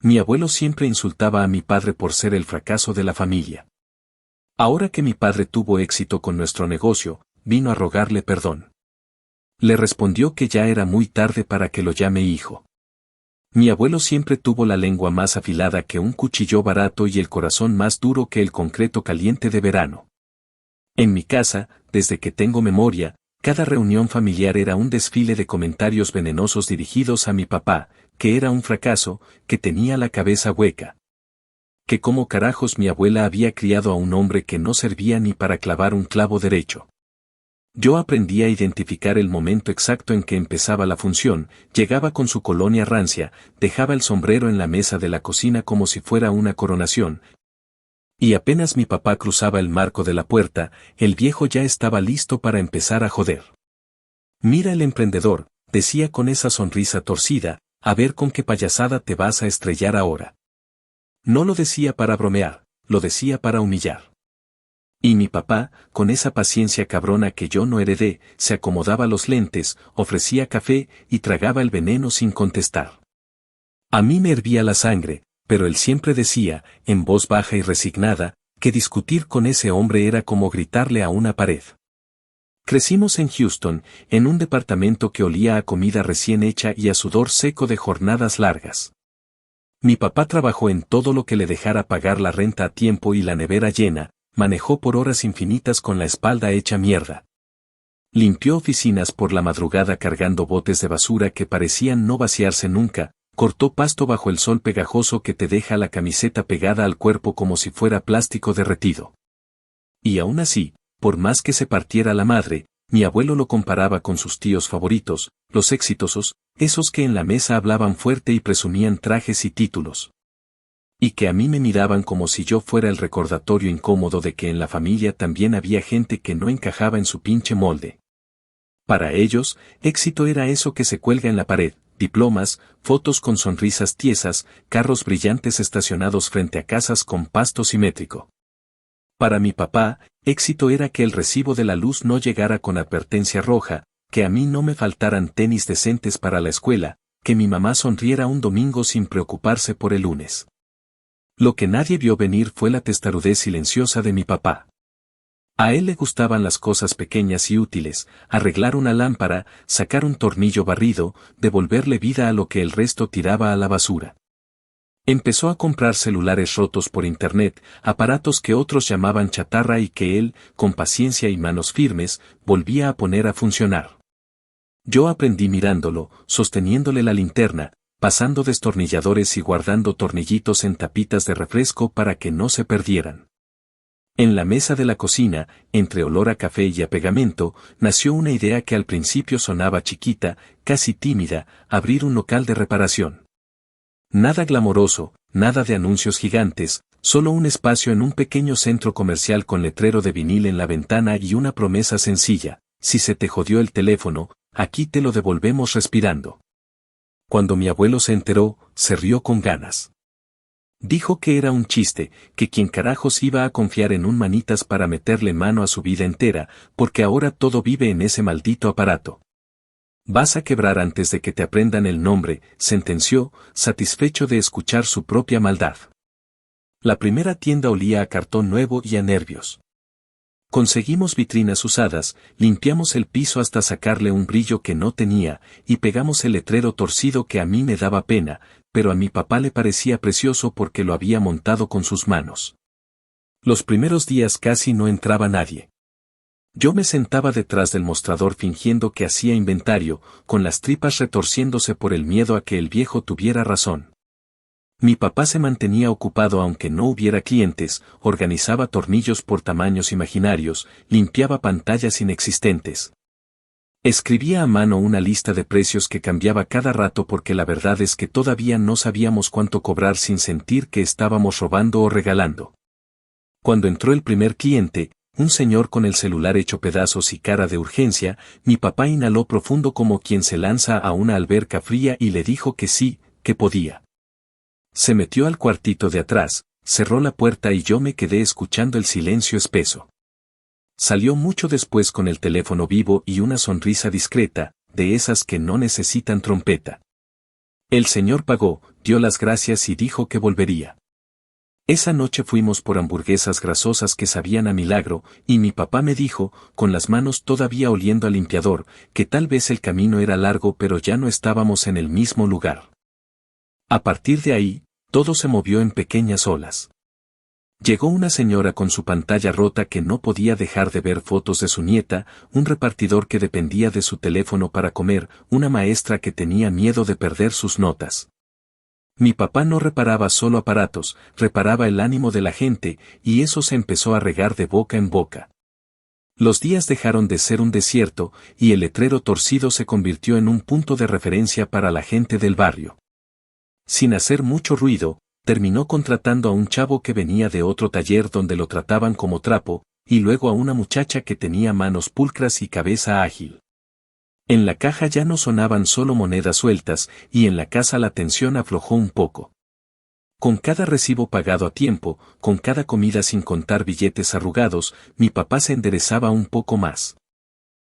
Mi abuelo siempre insultaba a mi padre por ser el fracaso de la familia. Ahora que mi padre tuvo éxito con nuestro negocio, vino a rogarle perdón. Le respondió que ya era muy tarde para que lo llame hijo. Mi abuelo siempre tuvo la lengua más afilada que un cuchillo barato y el corazón más duro que el concreto caliente de verano. En mi casa, desde que tengo memoria, cada reunión familiar era un desfile de comentarios venenosos dirigidos a mi papá, que era un fracaso, que tenía la cabeza hueca. Que como carajos mi abuela había criado a un hombre que no servía ni para clavar un clavo derecho. Yo aprendí a identificar el momento exacto en que empezaba la función, llegaba con su colonia rancia, dejaba el sombrero en la mesa de la cocina como si fuera una coronación. Y apenas mi papá cruzaba el marco de la puerta, el viejo ya estaba listo para empezar a joder. Mira el emprendedor, decía con esa sonrisa torcida, a ver con qué payasada te vas a estrellar ahora. No lo decía para bromear, lo decía para humillar. Y mi papá, con esa paciencia cabrona que yo no heredé, se acomodaba los lentes, ofrecía café y tragaba el veneno sin contestar. A mí me hervía la sangre, pero él siempre decía, en voz baja y resignada, que discutir con ese hombre era como gritarle a una pared. Crecimos en Houston, en un departamento que olía a comida recién hecha y a sudor seco de jornadas largas. Mi papá trabajó en todo lo que le dejara pagar la renta a tiempo y la nevera llena, manejó por horas infinitas con la espalda hecha mierda. Limpió oficinas por la madrugada cargando botes de basura que parecían no vaciarse nunca, cortó pasto bajo el sol pegajoso que te deja la camiseta pegada al cuerpo como si fuera plástico derretido. Y aún así, por más que se partiera la madre, mi abuelo lo comparaba con sus tíos favoritos, los exitosos, esos que en la mesa hablaban fuerte y presumían trajes y títulos. Y que a mí me miraban como si yo fuera el recordatorio incómodo de que en la familia también había gente que no encajaba en su pinche molde. Para ellos, éxito era eso que se cuelga en la pared, diplomas, fotos con sonrisas tiesas, carros brillantes estacionados frente a casas con pasto simétrico. Para mi papá, éxito era que el recibo de la luz no llegara con advertencia roja, que a mí no me faltaran tenis decentes para la escuela, que mi mamá sonriera un domingo sin preocuparse por el lunes. Lo que nadie vio venir fue la testarudez silenciosa de mi papá. A él le gustaban las cosas pequeñas y útiles, arreglar una lámpara, sacar un tornillo barrido, devolverle vida a lo que el resto tiraba a la basura. Empezó a comprar celulares rotos por internet, aparatos que otros llamaban chatarra y que él, con paciencia y manos firmes, volvía a poner a funcionar. Yo aprendí mirándolo, sosteniéndole la linterna, pasando destornilladores y guardando tornillitos en tapitas de refresco para que no se perdieran. En la mesa de la cocina, entre olor a café y a pegamento, nació una idea que al principio sonaba chiquita, casi tímida, abrir un local de reparación. Nada glamoroso, nada de anuncios gigantes, solo un espacio en un pequeño centro comercial con letrero de vinil en la ventana y una promesa sencilla: si se te jodió el teléfono, aquí te lo devolvemos respirando. Cuando mi abuelo se enteró, se rió con ganas. Dijo que era un chiste, que quién carajos iba a confiar en un manitas para meterle mano a su vida entera, porque ahora todo vive en ese maldito aparato. Vas a quebrar antes de que te aprendan el nombre, sentenció, satisfecho de escuchar su propia maldad. La primera tienda olía a cartón nuevo y a nervios. Conseguimos vitrinas usadas, limpiamos el piso hasta sacarle un brillo que no tenía, y pegamos el letrero torcido que a mí me daba pena, pero a mi papá le parecía precioso porque lo había montado con sus manos. Los primeros días casi no entraba nadie. Yo me sentaba detrás del mostrador fingiendo que hacía inventario, con las tripas retorciéndose por el miedo a que el viejo tuviera razón. Mi papá se mantenía ocupado aunque no hubiera clientes, organizaba tornillos por tamaños imaginarios, limpiaba pantallas inexistentes. Escribía a mano una lista de precios que cambiaba cada rato porque la verdad es que todavía no sabíamos cuánto cobrar sin sentir que estábamos robando o regalando. Cuando entró el primer cliente, un señor con el celular hecho pedazos y cara de urgencia, mi papá inhaló profundo como quien se lanza a una alberca fría y le dijo que sí, que podía. Se metió al cuartito de atrás, cerró la puerta y yo me quedé escuchando el silencio espeso. Salió mucho después con el teléfono vivo y una sonrisa discreta, de esas que no necesitan trompeta. El señor pagó, dio las gracias y dijo que volvería. Esa noche fuimos por hamburguesas grasosas que sabían a milagro, y mi papá me dijo, con las manos todavía oliendo a limpiador, que tal vez el camino era largo pero ya no estábamos en el mismo lugar. A partir de ahí, todo se movió en pequeñas olas. Llegó una señora con su pantalla rota que no podía dejar de ver fotos de su nieta, un repartidor que dependía de su teléfono para comer, una maestra que tenía miedo de perder sus notas. Mi papá no reparaba solo aparatos, reparaba el ánimo de la gente, y eso se empezó a regar de boca en boca. Los días dejaron de ser un desierto, y el letrero torcido se convirtió en un punto de referencia para la gente del barrio. Sin hacer mucho ruido, terminó contratando a un chavo que venía de otro taller donde lo trataban como trapo, y luego a una muchacha que tenía manos pulcras y cabeza ágil. En la caja ya no sonaban solo monedas sueltas, y en la casa la tensión aflojó un poco. Con cada recibo pagado a tiempo, con cada comida sin contar billetes arrugados, mi papá se enderezaba un poco más.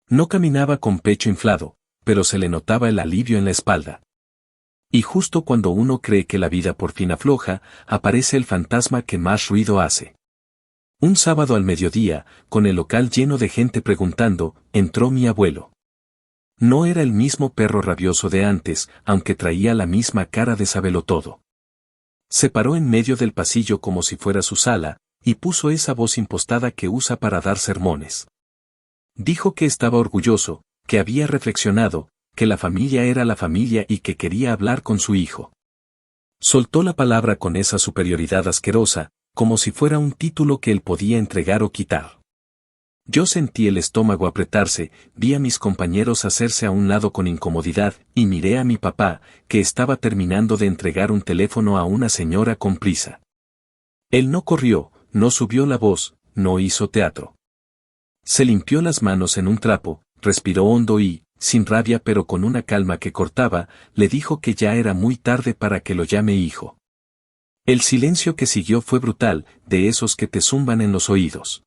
No caminaba con pecho inflado, pero se le notaba el alivio en la espalda. Y justo cuando uno cree que la vida por fin afloja, aparece el fantasma que más ruido hace. Un sábado al mediodía, con el local lleno de gente preguntando, entró mi abuelo. No era el mismo perro rabioso de antes, aunque traía la misma cara de sabelotodo. Se paró en medio del pasillo como si fuera su sala, y puso esa voz impostada que usa para dar sermones. Dijo que estaba orgulloso, que había reflexionado, que la familia era la familia y que quería hablar con su hijo. Soltó la palabra con esa superioridad asquerosa, como si fuera un título que él podía entregar o quitar. Yo sentí el estómago apretarse, vi a mis compañeros hacerse a un lado con incomodidad, y miré a mi papá, que estaba terminando de entregar un teléfono a una señora con prisa. Él no corrió, no subió la voz, no hizo teatro. Se limpió las manos en un trapo, respiró hondo y, sin rabia pero con una calma que cortaba, le dijo que ya era muy tarde para que lo llame hijo. El silencio que siguió fue brutal, de esos que te zumban en los oídos.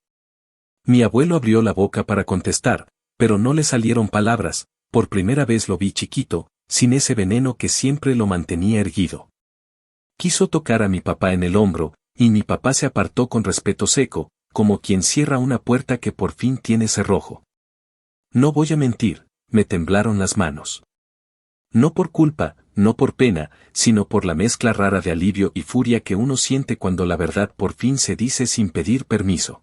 Mi abuelo abrió la boca para contestar, pero no le salieron palabras, por primera vez lo vi chiquito, sin ese veneno que siempre lo mantenía erguido. Quiso tocar a mi papá en el hombro, y mi papá se apartó con respeto seco, como quien cierra una puerta que por fin tiene cerrojo. No voy a mentir, me temblaron las manos. No por culpa, no por pena, sino por la mezcla rara de alivio y furia que uno siente cuando la verdad por fin se dice sin pedir permiso.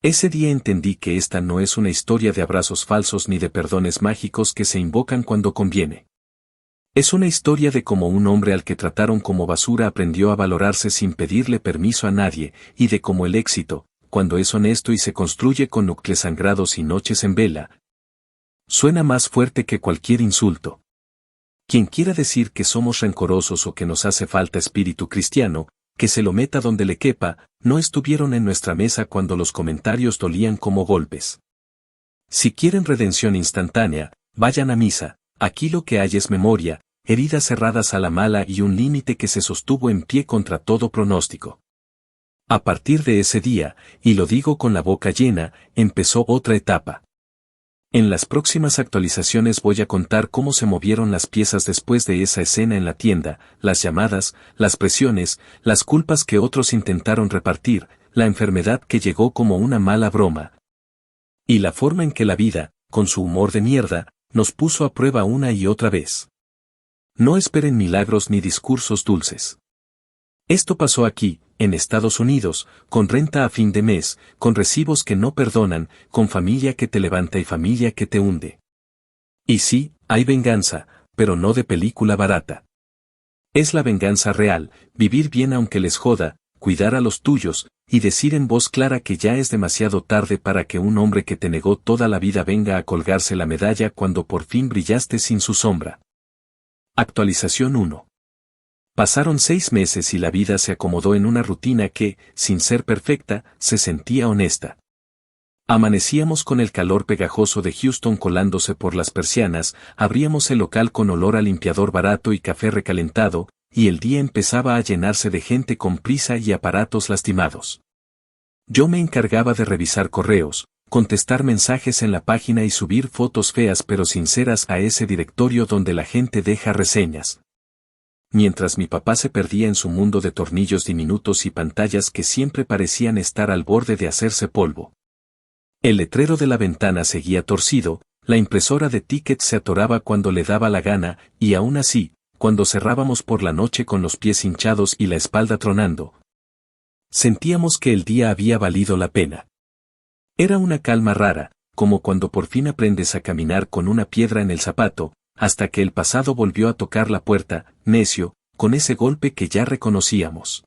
Ese día entendí que esta no es una historia de abrazos falsos ni de perdones mágicos que se invocan cuando conviene. Es una historia de cómo un hombre al que trataron como basura aprendió a valorarse sin pedirle permiso a nadie, y de cómo el éxito, cuando es honesto y se construye con núcleos sangrados y noches en vela, suena más fuerte que cualquier insulto. Quien quiera decir que somos rencorosos o que nos hace falta espíritu cristiano, que se lo meta donde le quepa, no estuvieron en nuestra mesa cuando los comentarios dolían como golpes. Si quieren redención instantánea, vayan a misa, aquí lo que hay es memoria, heridas cerradas a la mala y un límite que se sostuvo en pie contra todo pronóstico. A partir de ese día, y lo digo con la boca llena, empezó otra etapa. En las próximas actualizaciones voy a contar cómo se movieron las piezas después de esa escena en la tienda, las llamadas, las presiones, las culpas que otros intentaron repartir, la enfermedad que llegó como una mala broma. Y la forma en que la vida, con su humor de mierda, nos puso a prueba una y otra vez. No esperen milagros ni discursos dulces. Esto pasó aquí, en Estados Unidos, con renta a fin de mes, con recibos que no perdonan, con familia que te levanta y familia que te hunde. Y sí, hay venganza, pero no de película barata. Es la venganza real, vivir bien aunque les joda, cuidar a los tuyos, y decir en voz clara que ya es demasiado tarde para que un hombre que te negó toda la vida venga a colgarse la medalla cuando por fin brillaste sin su sombra. Actualización 1. Pasaron 6 meses y la vida se acomodó en una rutina que, sin ser perfecta, se sentía honesta. Amanecíamos con el calor pegajoso de Houston colándose por las persianas, abríamos el local con olor a limpiador barato y café recalentado, y el día empezaba a llenarse de gente con prisa y aparatos lastimados. Yo me encargaba de revisar correos, contestar mensajes en la página y subir fotos feas pero sinceras a ese directorio donde la gente deja reseñas. mientras mi papá se perdía en su mundo de tornillos diminutos y pantallas que siempre parecían estar al borde de hacerse polvo. El letrero de la ventana seguía torcido, la impresora de tickets se atoraba cuando le daba la gana, y aún así, cuando cerrábamos por la noche con los pies hinchados y la espalda tronando, sentíamos que el día había valido la pena. Era una calma rara, como cuando por fin aprendes a caminar con una piedra en el zapato, hasta que el pasado volvió a tocar la puerta, necio, con ese golpe que ya reconocíamos.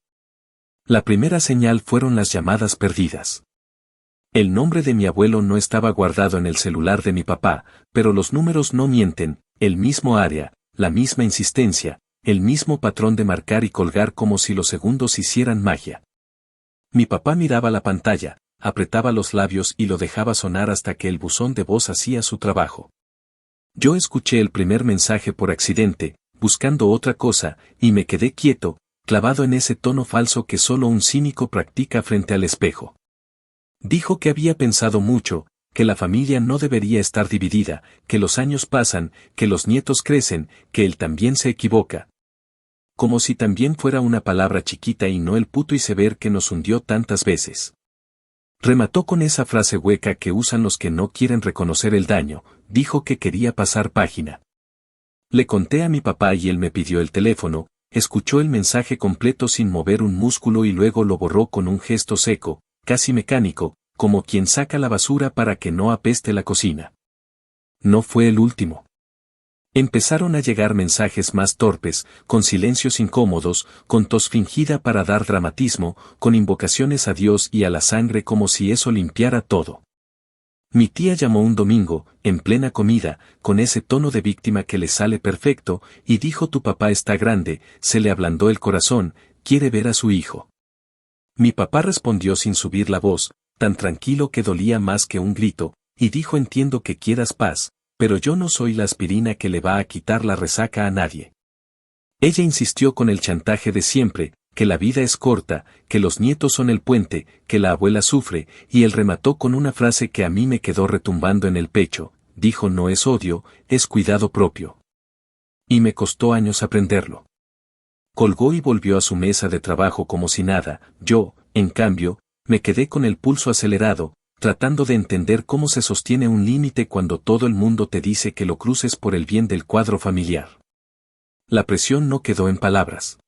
La primera señal fueron las llamadas perdidas. El nombre de mi abuelo no estaba guardado en el celular de mi papá, pero los números no mienten, el mismo área, la misma insistencia, el mismo patrón de marcar y colgar como si los segundos hicieran magia. Mi papá miraba la pantalla, apretaba los labios y lo dejaba sonar hasta que el buzón de voz hacía su trabajo. Yo escuché el primer mensaje por accidente, buscando otra cosa, y me quedé quieto, clavado en ese tono falso que solo un cínico practica frente al espejo. Dijo que había pensado mucho, que la familia no debería estar dividida, que los años pasan, que los nietos crecen, que él también se equivoca. Como si también fuera una palabra chiquita y no el puto iceberg que nos hundió tantas veces. Remató con esa frase hueca que usan los que no quieren reconocer el daño, dijo que quería pasar página. Le conté a mi papá y él me pidió el teléfono, escuchó el mensaje completo sin mover un músculo y luego lo borró con un gesto seco, casi mecánico, como quien saca la basura para que no apeste la cocina. No fue el último. Empezaron a llegar mensajes más torpes, con silencios incómodos, con tos fingida para dar dramatismo, con invocaciones a Dios y a la sangre como si eso limpiara todo. Mi tía llamó un domingo, en plena comida, con ese tono de víctima que le sale perfecto, y dijo: tu papá está grande, se le ablandó el corazón, quiere ver a su hijo. Mi papá respondió sin subir la voz, tan tranquilo que dolía más que un grito, y dijo: entiendo que quieras paz, pero yo no soy la aspirina que le va a quitar la resaca a nadie. Ella insistió con el chantaje de siempre, que la vida es corta, que los nietos son el puente, que la abuela sufre, y él remató con una frase que a mí me quedó retumbando en el pecho, dijo: no es odio, es cuidado propio. Y me costó años aprenderlo. Colgó y volvió a su mesa de trabajo como si nada. Yo, en cambio, me quedé con el pulso acelerado, tratando de entender cómo se sostiene un límite cuando todo el mundo te dice que lo cruces por el bien del cuadro familiar. La presión no quedó en palabras.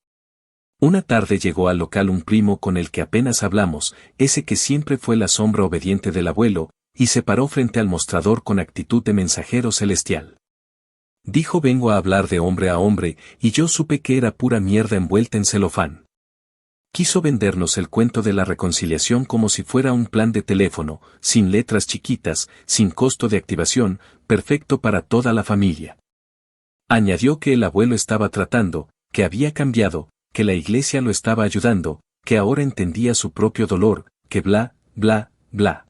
Una tarde llegó al local un primo con el que apenas hablamos, ese que siempre fue la sombra obediente del abuelo, y se paró frente al mostrador con actitud de mensajero celestial. Dijo: vengo a hablar de hombre a hombre, y yo supe que era pura mierda envuelta en celofán. Quiso vendernos el cuento de la reconciliación como si fuera un plan de teléfono, sin letras chiquitas, sin costo de activación, perfecto para toda la familia. Añadió que el abuelo estaba tratando, que había cambiado, que la iglesia lo estaba ayudando, que ahora entendía su propio dolor, que bla, bla, bla.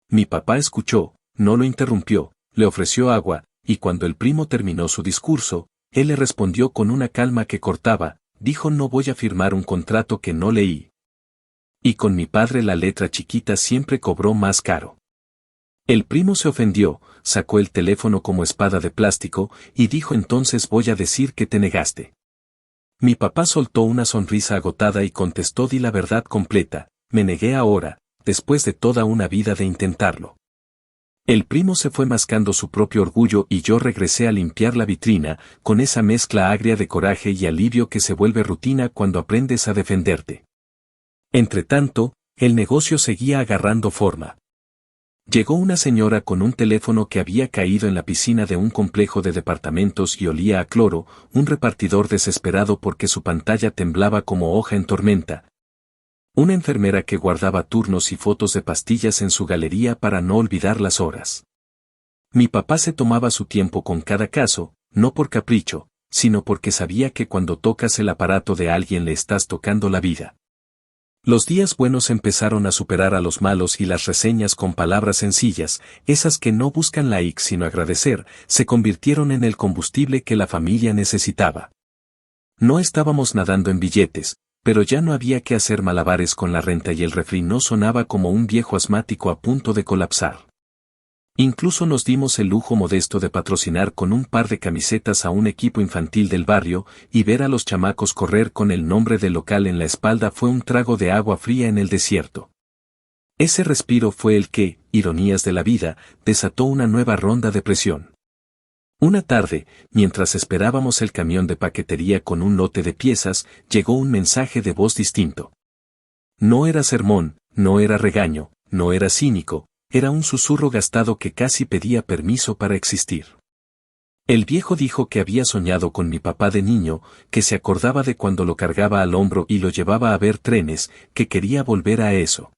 Mi papá escuchó, no lo interrumpió, le ofreció agua, y cuando el primo terminó su discurso, él le respondió con una calma que cortaba. Dijo: no voy a firmar un contrato que no leí. Y con mi padre la letra chiquita siempre cobró más caro. El primo se ofendió, sacó el teléfono como espada de plástico, y dijo: entonces voy a decir que te negaste. Mi papá soltó una sonrisa agotada y contestó: di la verdad completa, me negué ahora, después de toda una vida de intentarlo. El primo se fue mascando su propio orgullo y yo regresé a limpiar la vitrina, con esa mezcla agria de coraje y alivio que se vuelve rutina cuando aprendes a defenderte. Entretanto, el negocio seguía agarrando forma. Llegó una señora con un teléfono que había caído en la piscina de un complejo de departamentos y olía a cloro, un repartidor desesperado porque su pantalla temblaba como hoja en tormenta. Una enfermera que guardaba turnos y fotos de pastillas en su galería para no olvidar las horas. Mi papá se tomaba su tiempo con cada caso, no por capricho, sino porque sabía que cuando tocas el aparato de alguien le estás tocando la vida. Los días buenos empezaron a superar a los malos y las reseñas con palabras sencillas, esas que no buscan likes sino agradecer, se convirtieron en el combustible que la familia necesitaba. No estábamos nadando en billetes, pero ya no había que hacer malabares con la renta y el refri no sonaba como un viejo asmático a punto de colapsar. Incluso nos dimos el lujo modesto de patrocinar con un par de camisetas a un equipo infantil del barrio, y ver a los chamacos correr con el nombre del local en la espalda fue un trago de agua fría en el desierto. Ese respiro fue el que, ironías de la vida, desató una nueva ronda de presión. Una tarde, mientras esperábamos el camión de paquetería con un lote de piezas, llegó un mensaje de voz distinto. No era sermón, no era regaño, no era cínico, era un susurro gastado que casi pedía permiso para existir. El viejo dijo que había soñado con mi papá de niño, que se acordaba de cuando lo cargaba al hombro y lo llevaba a ver trenes, que quería volver a eso.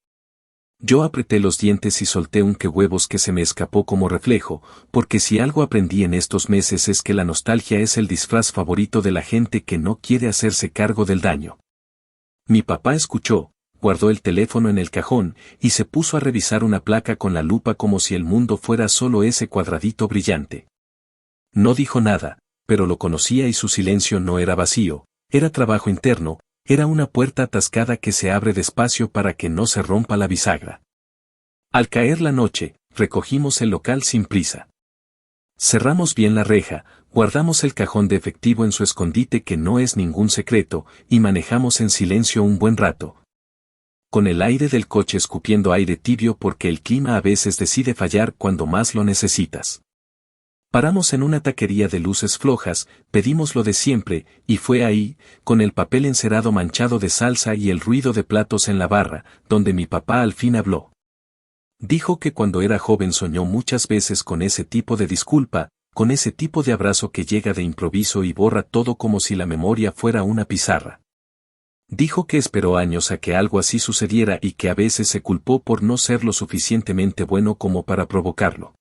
Yo apreté los dientes y solté un qué huevos que se me escapó como reflejo, porque si algo aprendí en estos meses es que la nostalgia es el disfraz favorito de la gente que no quiere hacerse cargo del daño. Mi papá escuchó, guardó el teléfono en el cajón y se puso a revisar una placa con la lupa como si el mundo fuera solo ese cuadradito brillante. No dijo nada, pero lo conocía y su silencio no era vacío, era trabajo interno, era una puerta atascada que se abre despacio para que no se rompa la bisagra. Al caer la noche, recogimos el local sin prisa. Cerramos bien la reja, guardamos el cajón de efectivo en su escondite que no es ningún secreto, y manejamos en silencio un buen rato, con el aire del coche escupiendo aire tibio porque el clima a veces decide fallar cuando más lo necesitas. Paramos en una taquería de luces flojas, pedimos lo de siempre, y fue ahí, con el papel encerado manchado de salsa y el ruido de platos en la barra, donde mi papá al fin habló. Dijo que cuando era joven soñó muchas veces con ese tipo de disculpa, con ese tipo de abrazo que llega de improviso y borra todo como si la memoria fuera una pizarra. Dijo que esperó años a que algo así sucediera y que a veces se culpó por no ser lo suficientemente bueno como para provocarlo.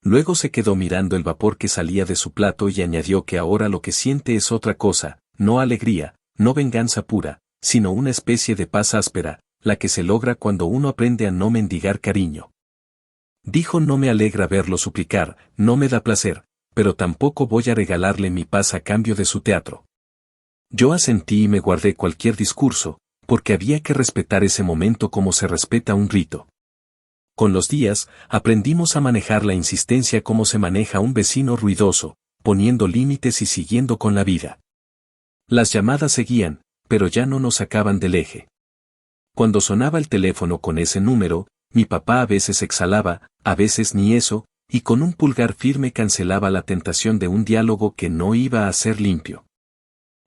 Luego se quedó mirando el vapor que salía de su plato y añadió que ahora lo que siente es otra cosa, no alegría, no venganza pura, sino una especie de paz áspera, la que se logra cuando uno aprende a no mendigar cariño. Dijo: no me alegra verlo suplicar, no me da placer, pero tampoco voy a regalarle mi paz a cambio de su teatro. Yo asentí y me guardé cualquier discurso, porque había que respetar ese momento como se respeta un rito. Con los días, aprendimos a manejar la insistencia como se maneja un vecino ruidoso, poniendo límites y siguiendo con la vida. Las llamadas seguían, pero ya no nos sacaban del eje. Cuando sonaba el teléfono con ese número, mi papá a veces exhalaba, a veces ni eso, y con un pulgar firme cancelaba la tentación de un diálogo que no iba a ser limpio.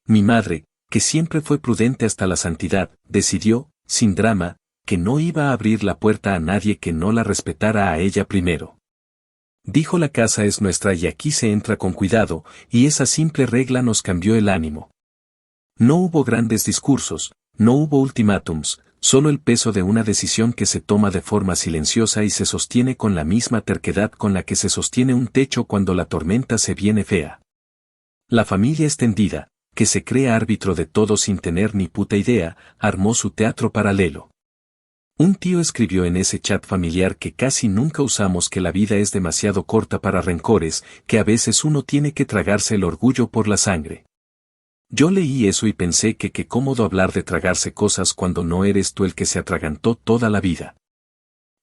Mi madre, que siempre fue prudente hasta la santidad, decidió, sin drama, que no iba a abrir la puerta a nadie que no la respetara a ella primero. Dijo: la casa es nuestra y aquí se entra con cuidado, y esa simple regla nos cambió el ánimo. No hubo grandes discursos, no hubo ultimátums, solo el peso de una decisión que se toma de forma silenciosa y se sostiene con la misma terquedad con la que se sostiene un techo cuando la tormenta se viene fea. La familia extendida, que se cree árbitro de todo sin tener ni puta idea, armó su teatro paralelo. Un tío escribió en ese chat familiar que casi nunca usamos que la vida es demasiado corta para rencores, que a veces uno tiene que tragarse el orgullo por la sangre. Yo leí eso y pensé que qué cómodo hablar de tragarse cosas cuando no eres tú el que se atragantó toda la vida.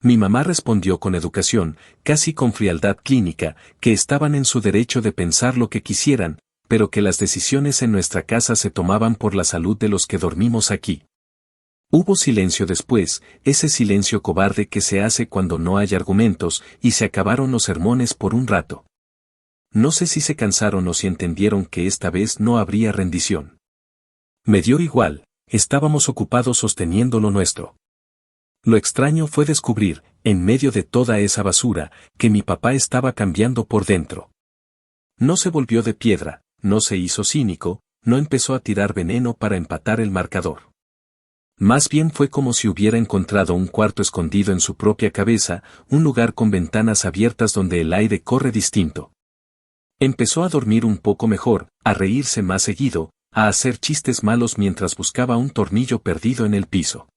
Mi mamá respondió con educación, casi con frialdad clínica, que estaban en su derecho de pensar lo que quisieran, pero que las decisiones en nuestra casa se tomaban por la salud de los que dormimos aquí. Hubo silencio después, ese silencio cobarde que se hace cuando no hay argumentos, y se acabaron los sermones por un rato. No sé si se cansaron o si entendieron que esta vez no habría rendición. Me dio igual, estábamos ocupados sosteniendo lo nuestro. Lo extraño fue descubrir, en medio de toda esa basura, que mi papá estaba cambiando por dentro. No se volvió de piedra, no se hizo cínico, no empezó a tirar veneno para empatar el marcador. Más bien fue como si hubiera encontrado un cuarto escondido en su propia cabeza, un lugar con ventanas abiertas donde el aire corre distinto. Empezó a dormir un poco mejor, a reírse más seguido, a hacer chistes malos mientras buscaba un tornillo perdido en el piso.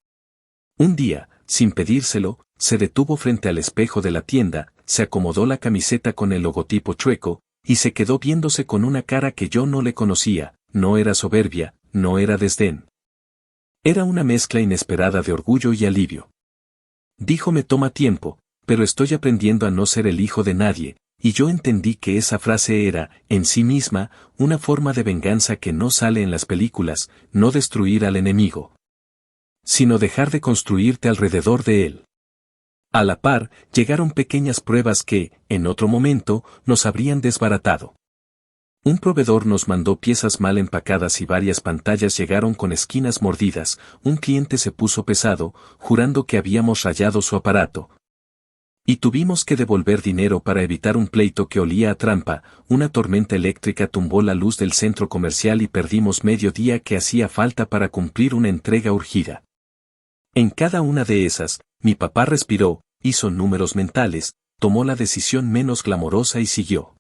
Un día, sin pedírselo, se detuvo frente al espejo de la tienda, se acomodó la camiseta con el logotipo chueco, y se quedó viéndose con una cara que yo no le conocía, no era soberbia, no era desdén. Era una mezcla inesperada de orgullo y alivio. Dijo: me toma tiempo, pero estoy aprendiendo a no ser el hijo de nadie, y yo entendí que esa frase era, en sí misma, una forma de venganza que no sale en las películas, no destruir al enemigo, sino dejar de construirte alrededor de él. A la par, llegaron pequeñas pruebas que, en otro momento, nos habrían desbaratado. Un proveedor nos mandó piezas mal empacadas y varias pantallas llegaron con esquinas mordidas, un cliente se puso pesado, jurando que habíamos rayado su aparato. Y tuvimos que devolver dinero para evitar un pleito que olía a trampa, una tormenta eléctrica tumbó la luz del centro comercial y perdimos medio día que hacía falta para cumplir una entrega urgida. En cada una de esas, mi papá respiró, hizo números mentales, tomó la decisión menos glamorosa y siguió.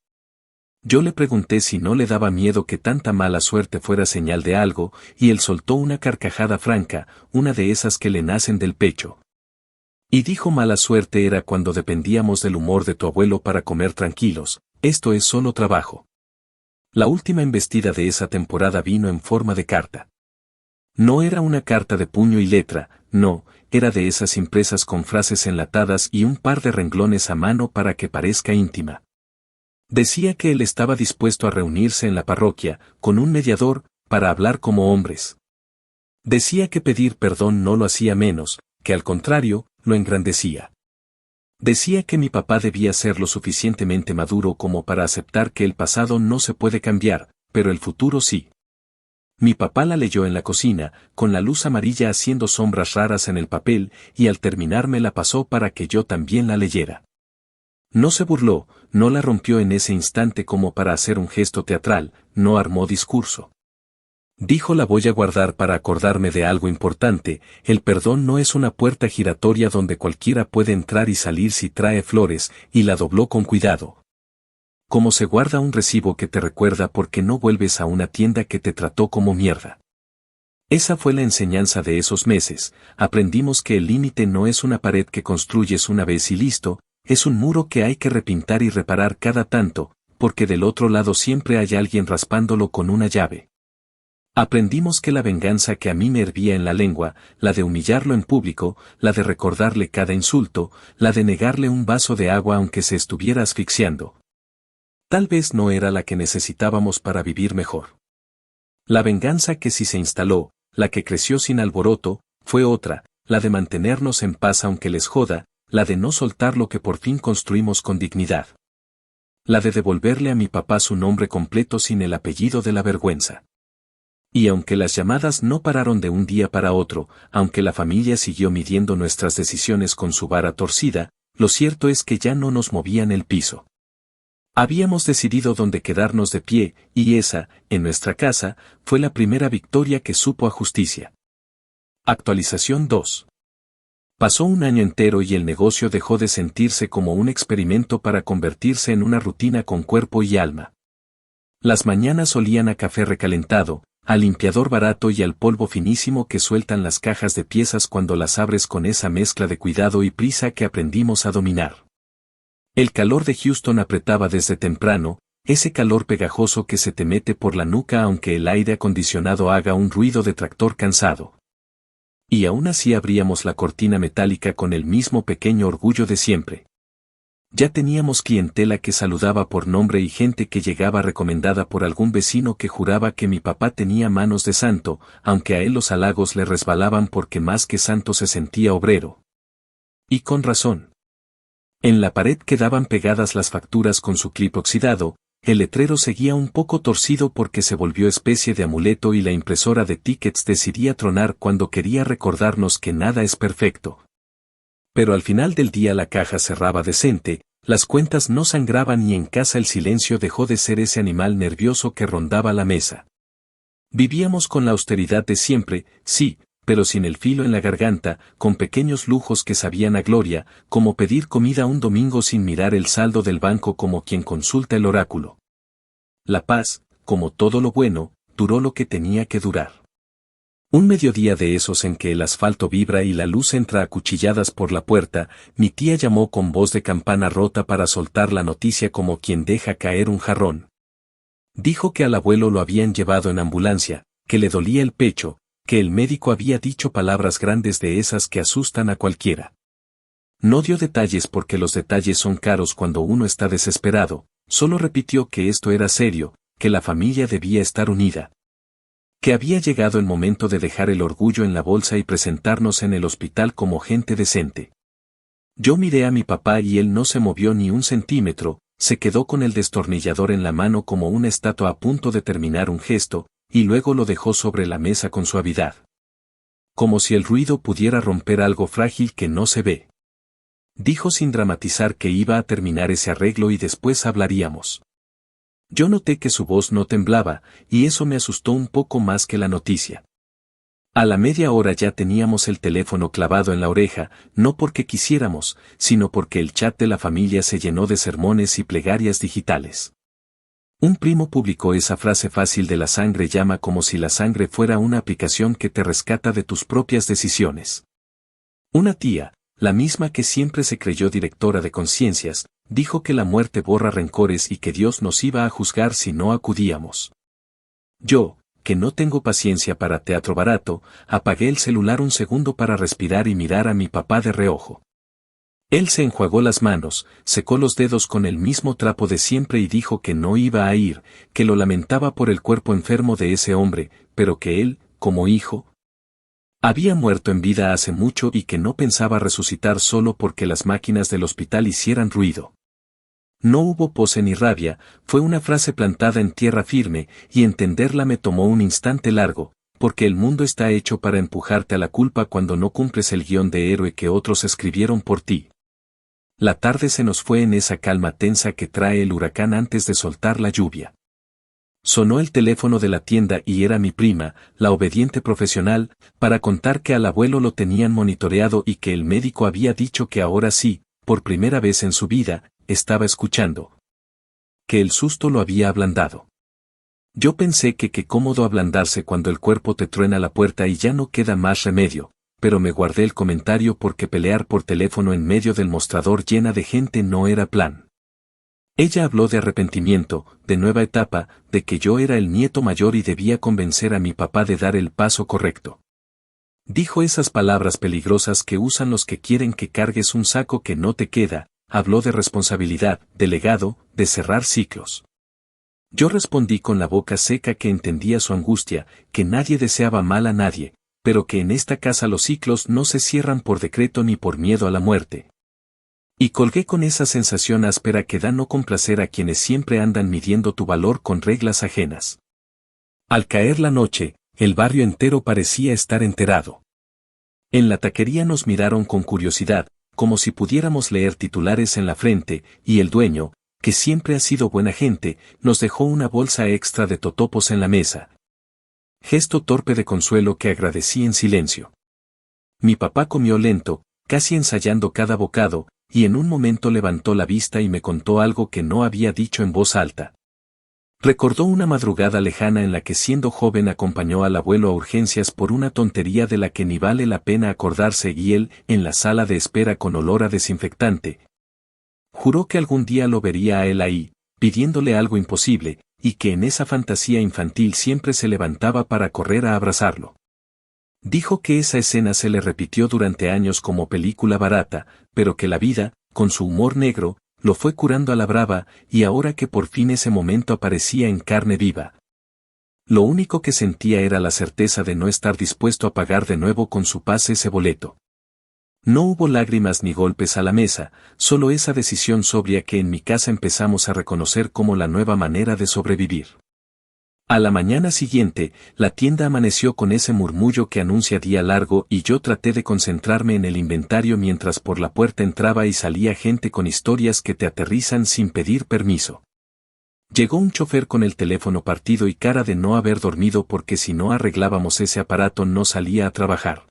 Yo le pregunté si no le daba miedo que tanta mala suerte fuera señal de algo, y él soltó una carcajada franca, una de esas que le nacen del pecho. Y dijo: mala suerte era cuando dependíamos del humor de tu abuelo para comer tranquilos, esto es solo trabajo. La última embestida de esa temporada vino en forma de carta. No era una carta de puño y letra, no, era de esas impresas con frases enlatadas y un par de renglones a mano para que parezca íntima. Decía que él estaba dispuesto a reunirse en la parroquia, con un mediador, para hablar como hombres. Decía que pedir perdón no lo hacía menos, que al contrario, lo engrandecía. Decía que mi papá debía ser lo suficientemente maduro como para aceptar que el pasado no se puede cambiar, pero el futuro sí. Mi papá la leyó en la cocina, con la luz amarilla haciendo sombras raras en el papel, y al terminar me la pasó para que yo también la leyera. No se burló, no la rompió en ese instante como para hacer un gesto teatral, no armó discurso. Dijo: la voy a guardar para acordarme de algo importante, el perdón no es una puerta giratoria donde cualquiera puede entrar y salir si trae flores, y la dobló con cuidado. Como se guarda un recibo que te recuerda por qué no vuelves a una tienda que te trató como mierda. Esa fue la enseñanza de esos meses, aprendimos que el límite no es una pared que construyes una vez y listo, es un muro que hay que repintar y reparar cada tanto, porque del otro lado siempre hay alguien raspándolo con una llave. Aprendimos que la venganza que a mí me hervía en la lengua, la de humillarlo en público, la de recordarle cada insulto, la de negarle un vaso de agua aunque se estuviera asfixiando. Tal vez no era la que necesitábamos para vivir mejor. La venganza que sí se instaló, la que creció sin alboroto, fue otra, la de mantenernos en paz aunque les joda, la de no soltar lo que por fin construimos con dignidad. La de devolverle a mi papá su nombre completo sin el apellido de la vergüenza. Y aunque las llamadas no pararon de un día para otro, aunque la familia siguió midiendo nuestras decisiones con su vara torcida, lo cierto es que ya no nos movían el piso. Habíamos decidido dónde quedarnos de pie, y esa, en nuestra casa, fue la primera victoria que supo a justicia. Actualización 2. Pasó un año entero y el negocio dejó de sentirse como un experimento para convertirse en una rutina con cuerpo y alma. Las mañanas olían a café recalentado, al limpiador barato y al polvo finísimo que sueltan las cajas de piezas cuando las abres con esa mezcla de cuidado y prisa que aprendimos a dominar. El calor de Houston apretaba desde temprano, ese calor pegajoso que se te mete por la nuca aunque el aire acondicionado haga un ruido de tractor cansado. Y aún así abríamos la cortina metálica con el mismo pequeño orgullo de siempre. Ya teníamos clientela que saludaba por nombre y gente que llegaba recomendada por algún vecino que juraba que mi papá tenía manos de santo, aunque a él los halagos le resbalaban porque más que santo se sentía obrero. Y con razón. En la pared quedaban pegadas las facturas con su clip oxidado, el letrero seguía un poco torcido porque se volvió especie de amuleto y la impresora de tickets decidía tronar cuando quería recordarnos que nada es perfecto. Pero al final del día la caja cerraba decente, las cuentas no sangraban y en casa el silencio dejó de ser ese animal nervioso que rondaba la mesa. Vivíamos con la austeridad de siempre, sí, pero sin el filo en la garganta, con pequeños lujos que sabían a gloria, como pedir comida un domingo sin mirar el saldo del banco como quien consulta el oráculo. La paz, como todo lo bueno, duró lo que tenía que durar. Un mediodía de esos en que el asfalto vibra y la luz entra a cuchilladas por la puerta, mi tía llamó con voz de campana rota para soltar la noticia como quien deja caer un jarrón. Dijo que al abuelo lo habían llevado en ambulancia, que le dolía el pecho, que el médico había dicho palabras grandes de esas que asustan a cualquiera. No dio detalles porque los detalles son caros cuando uno está desesperado, solo repitió que esto era serio, que la familia debía estar unida. Que había llegado el momento de dejar el orgullo en la bolsa y presentarnos en el hospital como gente decente. Yo miré a mi papá y él no se movió ni un centímetro, se quedó con el destornillador en la mano como una estatua a punto de terminar un gesto, y luego lo dejó sobre la mesa con suavidad. Como si el ruido pudiera romper algo frágil que no se ve. Dijo sin dramatizar que iba a terminar ese arreglo y después hablaríamos. Yo noté que su voz no temblaba, y eso me asustó un poco más que la noticia. A la media hora ya teníamos el teléfono clavado en la oreja, no porque quisiéramos, sino porque el chat de la familia se llenó de sermones y plegarias digitales. Un primo publicó esa frase fácil de la sangre llama como si la sangre fuera una aplicación que te rescata de tus propias decisiones. Una tía, la misma que siempre se creyó directora de conciencias, dijo que la muerte borra rencores y que Dios nos iba a juzgar si no acudíamos. Yo, que no tengo paciencia para teatro barato, apagué el celular un segundo para respirar y mirar a mi papá de reojo. Él se enjuagó las manos, secó los dedos con el mismo trapo de siempre y dijo que no iba a ir, que lo lamentaba por el cuerpo enfermo de ese hombre, pero que él, como hijo, había muerto en vida hace mucho y que no pensaba resucitar solo porque las máquinas del hospital hicieran ruido. No hubo pose ni rabia, fue una frase plantada en tierra firme, y entenderla me tomó un instante largo, porque el mundo está hecho para empujarte a la culpa cuando no cumples el guión de héroe que otros escribieron por ti. La tarde se nos fue en esa calma tensa que trae el huracán antes de soltar la lluvia. Sonó el teléfono de la tienda y era mi prima, la obediente profesional, para contar que al abuelo lo tenían monitoreado y que el médico había dicho que ahora sí, por primera vez en su vida, estaba escuchando. Que el susto lo había ablandado. Yo pensé que qué cómodo ablandarse cuando el cuerpo te truena la puerta y ya no queda más remedio, pero me guardé el comentario porque pelear por teléfono en medio del mostrador llena de gente no era plan. Ella habló de arrepentimiento, de nueva etapa, de que yo era el nieto mayor y debía convencer a mi papá de dar el paso correcto. Dijo esas palabras peligrosas que usan los que quieren que cargues un saco que no te queda, habló de responsabilidad, de legado, de cerrar ciclos. Yo respondí con la boca seca que entendía su angustia, que nadie deseaba mal a nadie, pero que en esta casa los ciclos no se cierran por decreto ni por miedo a la muerte. Y colgué con esa sensación áspera que da no complacer a quienes siempre andan midiendo tu valor con reglas ajenas. Al caer la noche, el barrio entero parecía estar enterado. En la taquería nos miraron con curiosidad, como si pudiéramos leer titulares en la frente, y el dueño, que siempre ha sido buena gente, nos dejó una bolsa extra de totopos en la mesa. Gesto torpe de consuelo que agradecí en silencio. Mi papá comió lento, casi ensayando cada bocado, y en un momento levantó la vista y me contó algo que no había dicho en voz alta. Recordó una madrugada lejana en la que siendo joven acompañó al abuelo a urgencias por una tontería de la que ni vale la pena acordarse y él, en la sala de espera con olor a desinfectante. Juró que algún día lo vería a él ahí, pidiéndole algo imposible, y que en esa fantasía infantil siempre se levantaba para correr a abrazarlo. Dijo que esa escena se le repitió durante años como película barata, pero que la vida, con su humor negro, lo fue curando a la brava, y ahora que por fin ese momento aparecía en carne viva. Lo único que sentía era la certeza de no estar dispuesto a pagar de nuevo con su paz ese boleto. No hubo lágrimas ni golpes a la mesa, solo esa decisión sobria que en mi casa empezamos a reconocer como la nueva manera de sobrevivir. A la mañana siguiente, la tienda amaneció con ese murmullo que anuncia día largo y yo traté de concentrarme en el inventario mientras por la puerta entraba y salía gente con historias que te aterrizan sin pedir permiso. Llegó un chofer con el teléfono partido y cara de no haber dormido porque si no arreglábamos ese aparato no salía a trabajar.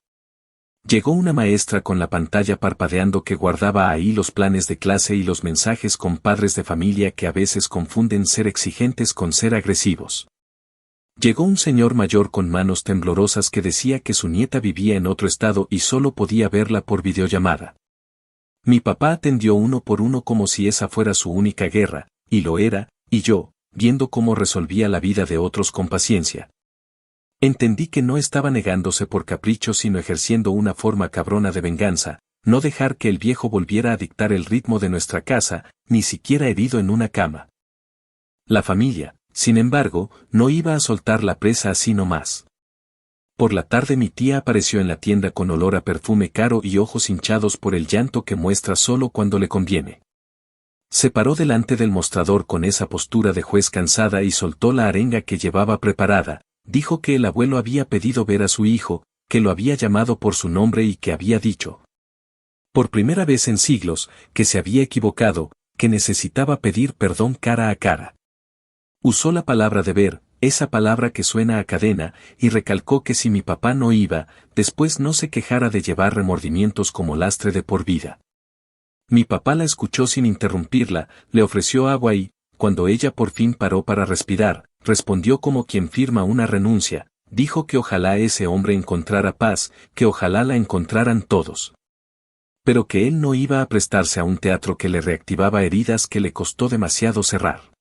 Llegó una maestra con la pantalla parpadeando que guardaba ahí los planes de clase y los mensajes con padres de familia que a veces confunden ser exigentes con ser agresivos. Llegó un señor mayor con manos temblorosas que decía que su nieta vivía en otro estado y solo podía verla por videollamada. Mi papá atendió uno por uno como si esa fuera su única guerra, y lo era, y yo, viendo cómo resolvía la vida de otros con paciencia. Entendí que no estaba negándose por capricho sino ejerciendo una forma cabrona de venganza, no dejar que el viejo volviera a dictar el ritmo de nuestra casa, ni siquiera herido en una cama. La familia, sin embargo, no iba a soltar la presa así nomás. Por la tarde mi tía apareció en la tienda con olor a perfume caro y ojos hinchados por el llanto que muestra solo cuando le conviene. Se paró delante del mostrador con esa postura de juez cansada y soltó la arenga que llevaba preparada. Dijo que el abuelo había pedido ver a su hijo, que lo había llamado por su nombre y que había dicho, por primera vez en siglos, que se había equivocado, que necesitaba pedir perdón cara a cara. Usó la palabra deber, esa palabra que suena a cadena, y recalcó que si mi papá no iba, después no se quejara de llevar remordimientos como lastre de por vida. Mi papá la escuchó sin interrumpirla, le ofreció agua y, cuando ella por fin paró para respirar, respondió como quien firma una renuncia, dijo que ojalá ese hombre encontrara paz, que ojalá la encontraran todos. Pero que él no iba a prestarse a un teatro que le reactivaba heridas que le costó demasiado cerrar.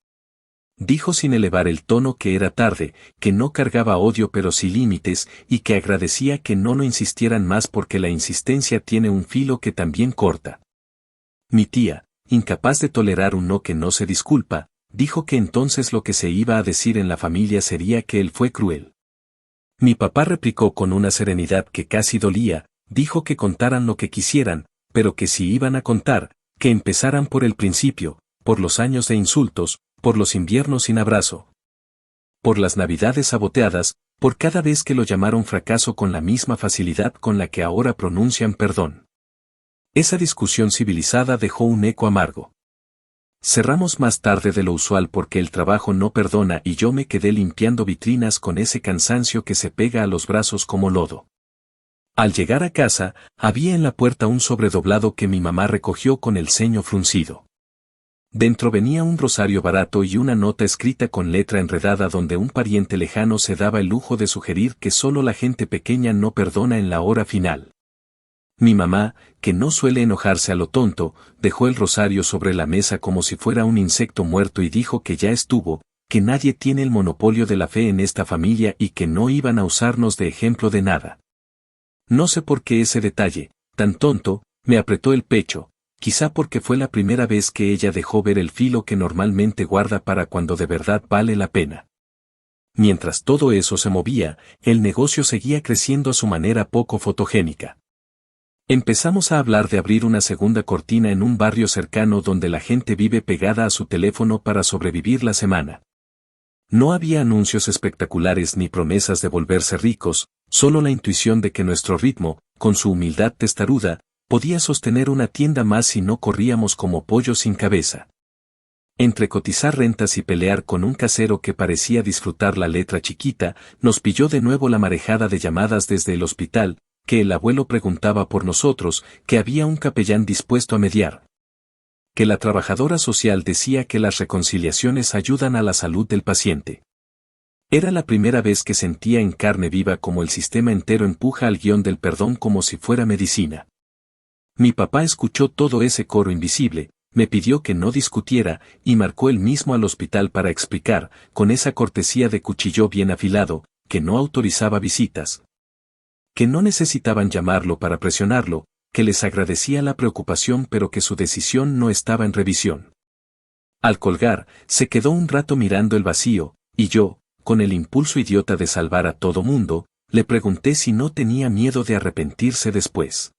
Dijo sin elevar el tono que era tarde, que no cargaba odio pero sin límites, y que agradecía que no lo insistieran más porque la insistencia tiene un filo que también corta. Mi tía, incapaz de tolerar un no que no se disculpa, dijo que entonces lo que se iba a decir en la familia sería que él fue cruel. Mi papá replicó con una serenidad que casi dolía, dijo que contaran lo que quisieran, pero que si iban a contar, que empezaran por el principio, por los años de insultos, por los inviernos sin abrazo, por las navidades saboteadas, por cada vez que lo llamaron fracaso con la misma facilidad con la que ahora pronuncian perdón. Esa discusión civilizada dejó un eco amargo. Cerramos más tarde de lo usual porque el trabajo no perdona y yo me quedé limpiando vitrinas con ese cansancio que se pega a los brazos como lodo. Al llegar a casa, había en la puerta un sobredoblado que mi mamá recogió con el ceño fruncido. Dentro venía un rosario barato y una nota escrita con letra enredada donde un pariente lejano se daba el lujo de sugerir que solo la gente pequeña no perdona en la hora final. Mi mamá, que no suele enojarse a lo tonto, dejó el rosario sobre la mesa como si fuera un insecto muerto y dijo que ya estuvo, que nadie tiene el monopolio de la fe en esta familia y que no iban a usarnos de ejemplo de nada. No sé por qué ese detalle, tan tonto, me apretó el pecho. Quizá porque fue la primera vez que ella dejó ver el filo que normalmente guarda para cuando de verdad vale la pena. Mientras todo eso se movía, el negocio seguía creciendo a su manera poco fotogénica. Empezamos a hablar de abrir una segunda cortina en un barrio cercano donde la gente vive pegada a su teléfono para sobrevivir la semana. No había anuncios espectaculares ni promesas de volverse ricos, solo la intuición de que nuestro ritmo, con su humildad testaruda, podía sostener una tienda más si no corríamos como pollos sin cabeza. Entre cotizar rentas y pelear con un casero que parecía disfrutar la letra chiquita, nos pilló de nuevo la marejada de llamadas desde el hospital, que el abuelo preguntaba por nosotros, que había un capellán dispuesto a mediar. Que la trabajadora social decía que las reconciliaciones ayudan a la salud del paciente. Era la primera vez que sentía en carne viva como el sistema entero empuja al guión del perdón como si fuera medicina. Mi papá escuchó todo ese coro invisible, me pidió que no discutiera, y marcó él mismo al hospital para explicar, con esa cortesía de cuchillo bien afilado, que no autorizaba visitas. Que no necesitaban llamarlo para presionarlo, que les agradecía la preocupación pero que su decisión no estaba en revisión. Al colgar, se quedó un rato mirando el vacío, y yo, con el impulso idiota de salvar a todo mundo, le pregunté si no tenía miedo de arrepentirse después.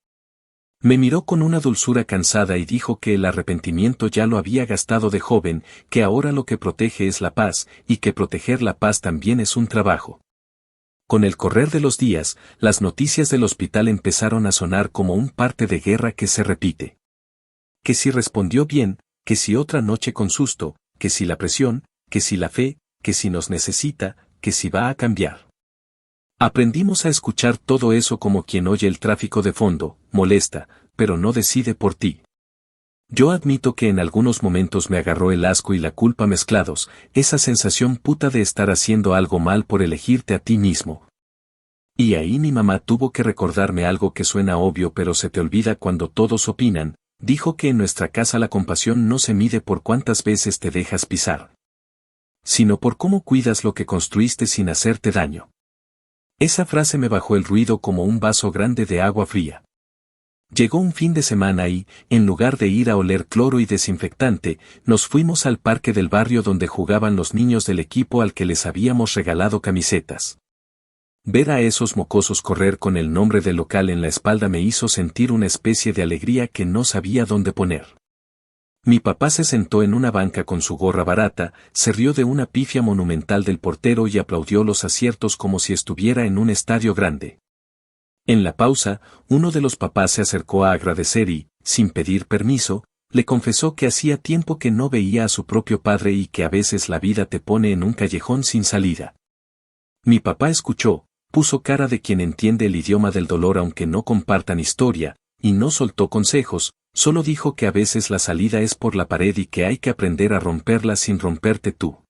Me miró con una dulzura cansada y dijo que el arrepentimiento ya lo había gastado de joven, que ahora lo que protege es la paz, y que proteger la paz también es un trabajo. Con el correr de los días, las noticias del hospital empezaron a sonar como un parte de guerra que se repite. Que si respondió bien, que si otra noche con susto, que si la presión, que si la fe, que si nos necesita, que si va a cambiar. Aprendimos a escuchar todo eso como quien oye el tráfico de fondo, molesta, pero no decide por ti. Yo admito que en algunos momentos me agarró el asco y la culpa mezclados, esa sensación puta de estar haciendo algo mal por elegirte a ti mismo. Y ahí mi mamá tuvo que recordarme algo que suena obvio pero se te olvida cuando todos opinan, dijo que en nuestra casa la compasión no se mide por cuántas veces te dejas pisar, sino por cómo cuidas lo que construiste sin hacerte daño. Esa frase me bajó el ruido como un vaso grande de agua fría. Llegó un fin de semana y, en lugar de ir a oler cloro y desinfectante, nos fuimos al parque del barrio donde jugaban los niños del equipo al que les habíamos regalado camisetas. Ver a esos mocosos correr con el nombre del local en la espalda me hizo sentir una especie de alegría que no sabía dónde poner. Mi papá se sentó en una banca con su gorra barata, se rió de una pifia monumental del portero y aplaudió los aciertos como si estuviera en un estadio grande. En la pausa, uno de los papás se acercó a agradecer y, sin pedir permiso, le confesó que hacía tiempo que no veía a su propio padre y que a veces la vida te pone en un callejón sin salida. Mi papá escuchó, puso cara de quien entiende el idioma del dolor aunque no compartan historia, y no soltó consejos, solo dijo que a veces la salida es por la pared y que hay que aprender a romperla sin romperte tú.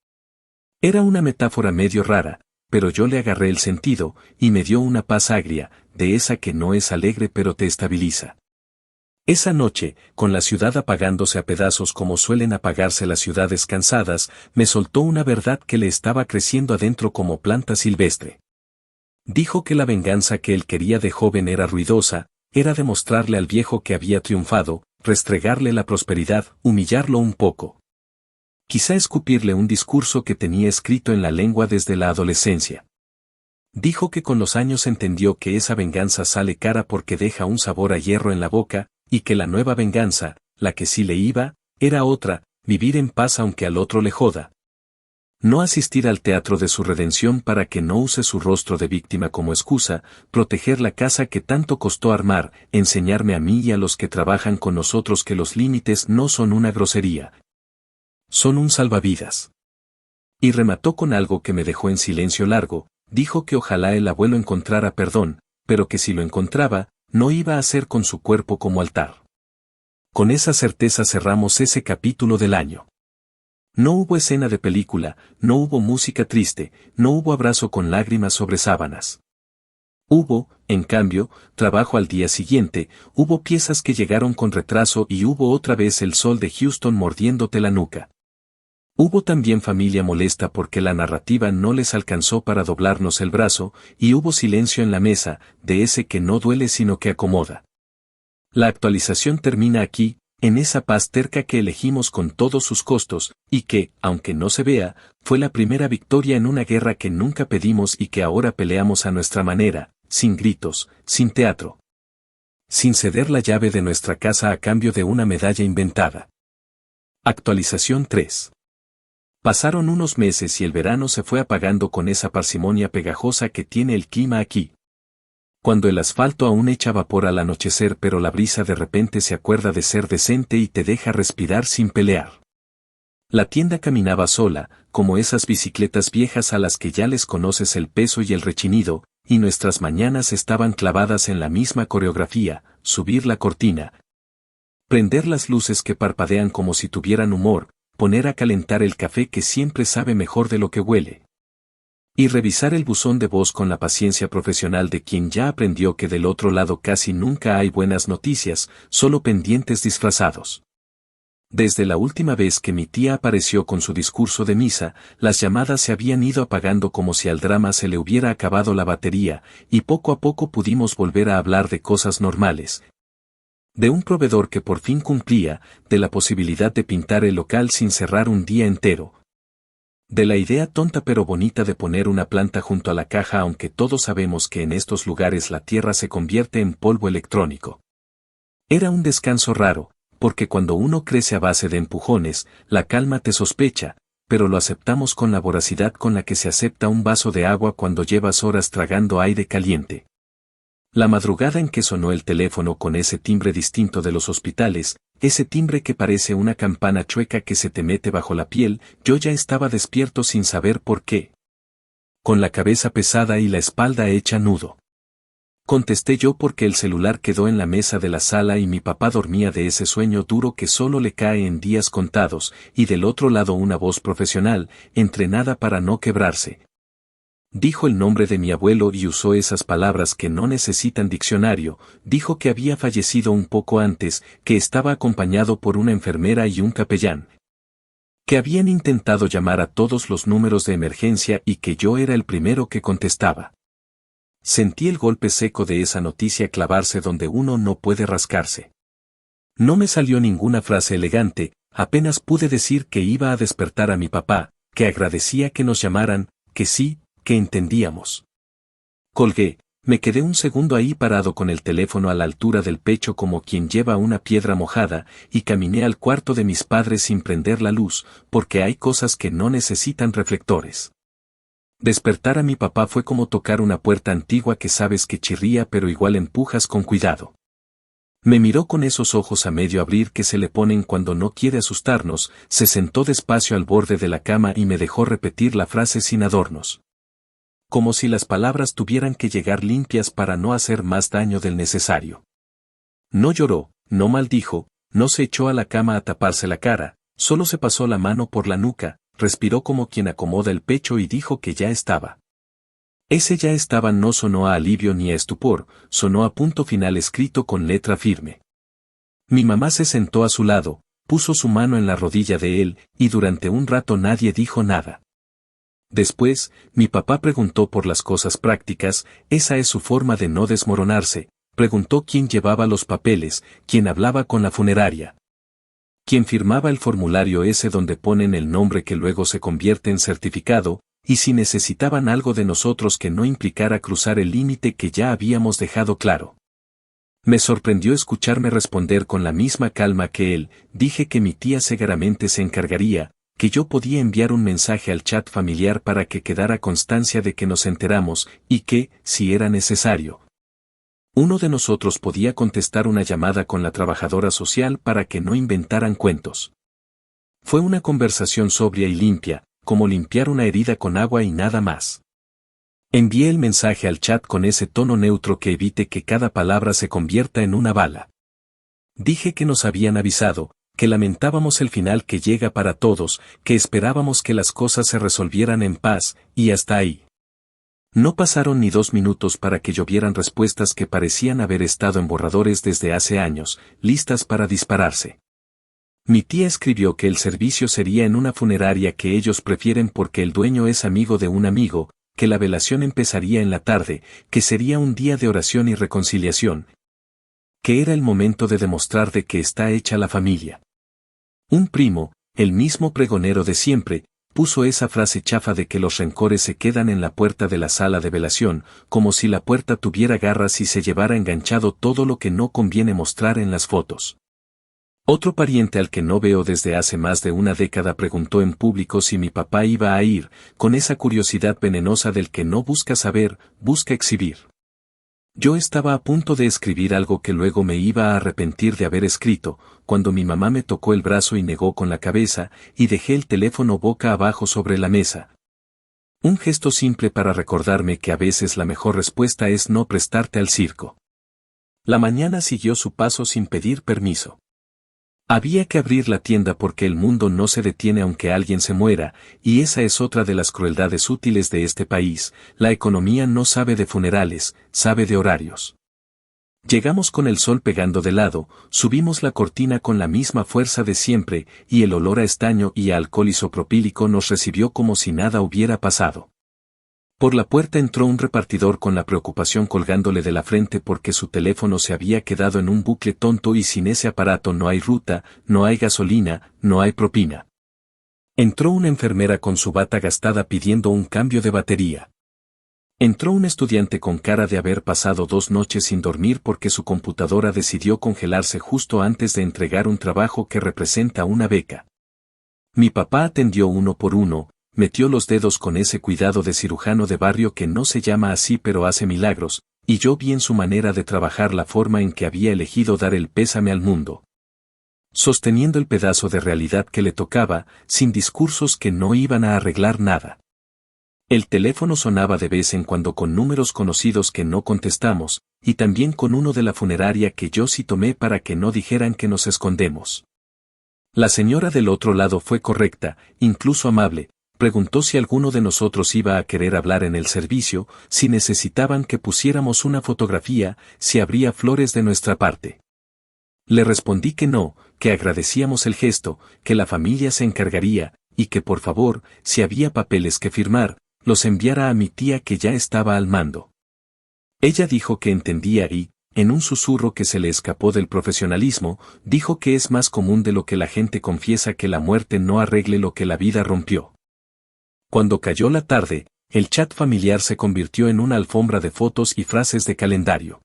Era una metáfora medio rara, pero yo le agarré el sentido, y me dio una paz agria, de esa que no es alegre pero te estabiliza. Esa noche, con la ciudad apagándose a pedazos como suelen apagarse las ciudades cansadas, me soltó una verdad que le estaba creciendo adentro como planta silvestre. Dijo que la venganza que él quería de joven era ruidosa, era demostrarle al viejo que había triunfado, restregarle la prosperidad, humillarlo un poco. Quizá escupirle un discurso que tenía escrito en la lengua desde la adolescencia. Dijo que con los años entendió que esa venganza sale cara porque deja un sabor a hierro en la boca, y que la nueva venganza, la que sí le iba, era otra, vivir en paz aunque al otro le joda. No asistir al teatro de su redención para que no use su rostro de víctima como excusa, proteger la casa que tanto costó armar, enseñarme a mí y a los que trabajan con nosotros que los límites no son una grosería. Son un salvavidas. Y remató con algo que me dejó en silencio largo, dijo que ojalá el abuelo encontrara perdón, pero que si lo encontraba, no iba a ser con su cuerpo como altar. Con esa certeza cerramos ese capítulo del año. No hubo escena de película, no hubo música triste, no hubo abrazo con lágrimas sobre sábanas. Hubo, en cambio, trabajo al día siguiente, hubo piezas que llegaron con retraso y hubo otra vez el sol de Houston mordiéndote la nuca. Hubo también familia molesta porque la narrativa no les alcanzó para doblarnos el brazo, y hubo silencio en la mesa, de ese que no duele sino que acomoda. La actualización termina aquí, en esa paz terca que elegimos con todos sus costos, y que, aunque no se vea, fue la primera victoria en una guerra que nunca pedimos y que ahora peleamos a nuestra manera, sin gritos, sin teatro. Sin ceder la llave de nuestra casa a cambio de una medalla inventada. Actualización 3. Pasaron unos meses y el verano se fue apagando con esa parsimonia pegajosa que tiene el clima aquí. Cuando el asfalto aún echa vapor al anochecer pero la brisa de repente se acuerda de ser decente y te deja respirar sin pelear. La tienda caminaba sola, como esas bicicletas viejas a las que ya les conoces el peso y el rechinido, y nuestras mañanas estaban clavadas en la misma coreografía, subir la cortina, prender las luces que parpadean como si tuvieran humor, poner a calentar el café que siempre sabe mejor de lo que huele. Y revisar el buzón de voz con la paciencia profesional de quien ya aprendió que del otro lado casi nunca hay buenas noticias, solo pendientes disfrazados. Desde la última vez que mi tía apareció con su discurso de misa, las llamadas se habían ido apagando como si al drama se le hubiera acabado la batería, y poco a poco pudimos volver a hablar de cosas normales. De un proveedor que por fin cumplía, de la posibilidad de pintar el local sin cerrar un día entero. De la idea tonta pero bonita de poner una planta junto a la caja aunque todos sabemos que en estos lugares la tierra se convierte en polvo electrónico. Era un descanso raro, porque cuando uno crece a base de empujones, la calma te sospecha, pero lo aceptamos con la voracidad con la que se acepta un vaso de agua cuando llevas horas tragando aire caliente. La madrugada en que sonó el teléfono con ese timbre distinto de los hospitales, ese timbre que parece una campana chueca que se te mete bajo la piel, yo ya estaba despierto sin saber por qué. Con la cabeza pesada y la espalda hecha nudo. Contesté yo porque el celular quedó en la mesa de la sala y mi papá dormía de ese sueño duro que solo le cae en días contados, y del otro lado una voz profesional, entrenada para no quebrarse. Dijo el nombre de mi abuelo y usó esas palabras que no necesitan diccionario, dijo que había fallecido un poco antes, que estaba acompañado por una enfermera y un capellán. Que habían intentado llamar a todos los números de emergencia y que yo era el primero que contestaba. Sentí el golpe seco de esa noticia clavarse donde uno no puede rascarse. No me salió ninguna frase elegante, apenas pude decir que iba a despertar a mi papá, que agradecía que nos llamaran, que sí, que entendíamos. Colgué, me quedé un segundo ahí parado con el teléfono a la altura del pecho como quien lleva una piedra mojada, y caminé al cuarto de mis padres sin prender la luz, porque hay cosas que no necesitan reflectores. Despertar a mi papá fue como tocar una puerta antigua que sabes que chirría pero igual empujas con cuidado. Me miró con esos ojos a medio abrir que se le ponen cuando no quiere asustarnos, se sentó despacio al borde de la cama y me dejó repetir la frase sin adornos. Como si las palabras tuvieran que llegar limpias para no hacer más daño del necesario. No lloró, no maldijo, no se echó a la cama a taparse la cara, solo se pasó la mano por la nuca, respiró como quien acomoda el pecho y dijo que ya estaba. Ese ya estaba no sonó a alivio ni a estupor, sonó a punto final escrito con letra firme. Mi mamá se sentó a su lado, puso su mano en la rodilla de él, y durante un rato nadie dijo nada. Después, mi papá preguntó por las cosas prácticas, esa es su forma de no desmoronarse, preguntó quién llevaba los papeles, quién hablaba con la funeraria. Quién firmaba el formulario ese donde ponen el nombre que luego se convierte en certificado, y si necesitaban algo de nosotros que no implicara cruzar el límite que ya habíamos dejado claro. Me sorprendió escucharme responder con la misma calma que él, dije que mi tía seguramente se encargaría, que yo podía enviar un mensaje al chat familiar para que quedara constancia de que nos enteramos, y que, si era necesario, uno de nosotros podía contestar una llamada con la trabajadora social para que no inventaran cuentos. Fue una conversación sobria y limpia, como limpiar una herida con agua y nada más. Envié el mensaje al chat con ese tono neutro que evite que cada palabra se convierta en una bala. Dije que nos habían avisado, que lamentábamos el final que llega para todos, que esperábamos que las cosas se resolvieran en paz, y hasta ahí. No pasaron ni 2 minutos para que llovieran respuestas que parecían haber estado en borradores desde hace años, listas para dispararse. Mi tía escribió que el servicio sería en una funeraria que ellos prefieren porque el dueño es amigo de un amigo, que la velación empezaría en la tarde, que sería un día de oración y reconciliación, que era el momento de demostrar de que está hecha la familia. Un primo, el mismo pregonero de siempre, puso esa frase chafa de que los rencores se quedan en la puerta de la sala de velación, como si la puerta tuviera garras y se llevara enganchado todo lo que no conviene mostrar en las fotos. Otro pariente al que no veo desde hace más de una década preguntó en público si mi papá iba a ir, con esa curiosidad venenosa del que no busca saber, busca exhibir. Yo estaba a punto de escribir algo que luego me iba a arrepentir de haber escrito, cuando mi mamá me tocó el brazo y negó con la cabeza, y dejé el teléfono boca abajo sobre la mesa. Un gesto simple para recordarme que a veces la mejor respuesta es no prestarte al circo. La mañana siguió su paso sin pedir permiso. Había que abrir la tienda porque el mundo no se detiene aunque alguien se muera, y esa es otra de las crueldades útiles de este país, la economía no sabe de funerales, sabe de horarios. Llegamos con el sol pegando de lado, subimos la cortina con la misma fuerza de siempre, y el olor a estaño y a alcohol isopropílico nos recibió como si nada hubiera pasado. Por la puerta entró un repartidor con la preocupación colgándole de la frente porque su teléfono se había quedado en un bucle tonto y sin ese aparato no hay ruta, no hay gasolina, no hay propina. Entró una enfermera con su bata gastada pidiendo un cambio de batería. Entró un estudiante con cara de haber pasado 2 noches sin dormir porque su computadora decidió congelarse justo antes de entregar un trabajo que representa una beca. Mi papá atendió uno por uno, metió los dedos con ese cuidado de cirujano de barrio que no se llama así pero hace milagros, y yo vi en su manera de trabajar la forma en que había elegido dar el pésame al mundo. Sosteniendo el pedazo de realidad que le tocaba, sin discursos que no iban a arreglar nada. El teléfono sonaba de vez en cuando con números conocidos que no contestamos, y también con uno de la funeraria que yo sí tomé para que no dijeran que nos escondemos. La señora del otro lado fue correcta, incluso amable. Preguntó si alguno de nosotros iba a querer hablar en el servicio, si necesitaban que pusiéramos una fotografía, si habría flores de nuestra parte. Le respondí que no, que agradecíamos el gesto, que la familia se encargaría, y que por favor, si había papeles que firmar, los enviara a mi tía que ya estaba al mando. Ella dijo que entendía y, en un susurro que se le escapó del profesionalismo, dijo que es más común de lo que la gente confiesa que la muerte no arregle lo que la vida rompió. Cuando cayó la tarde, el chat familiar se convirtió en una alfombra de fotos y frases de calendario.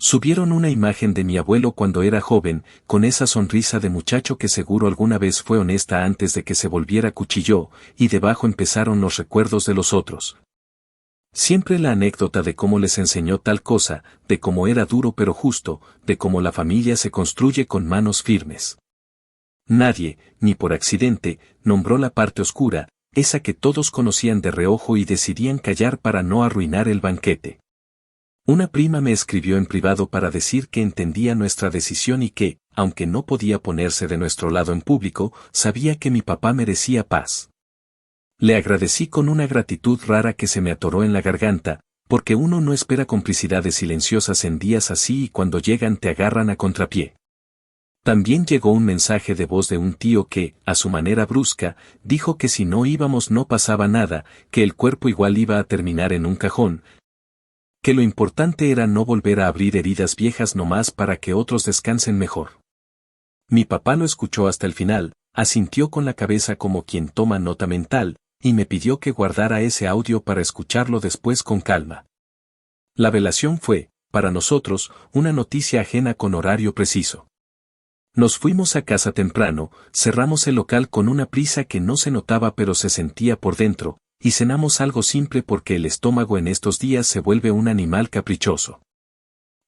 Subieron una imagen de mi abuelo cuando era joven, con esa sonrisa de muchacho que seguro alguna vez fue honesta antes de que se volviera cuchilló, y debajo empezaron los recuerdos de los otros. Siempre la anécdota de cómo les enseñó tal cosa, de cómo era duro pero justo, de cómo la familia se construye con manos firmes. Nadie, ni por accidente, nombró la parte oscura, esa que todos conocían de reojo y decidían callar para no arruinar el banquete. Una prima me escribió en privado para decir que entendía nuestra decisión y que, aunque no podía ponerse de nuestro lado en público, sabía que mi papá merecía paz. Le agradecí con una gratitud rara que se me atoró en la garganta, porque uno no espera complicidades silenciosas en días así y cuando llegan te agarran a contrapié. También llegó un mensaje de voz de un tío que, a su manera brusca, dijo que si no íbamos no pasaba nada, que el cuerpo igual iba a terminar en un cajón, que lo importante era no volver a abrir heridas viejas nomás para que otros descansen mejor. Mi papá lo escuchó hasta el final, asintió con la cabeza como quien toma nota mental, y me pidió que guardara ese audio para escucharlo después con calma. La velación fue, para nosotros, una noticia ajena con horario preciso. Nos fuimos a casa temprano, cerramos el local con una prisa que no se notaba pero se sentía por dentro, y cenamos algo simple porque el estómago en estos días se vuelve un animal caprichoso.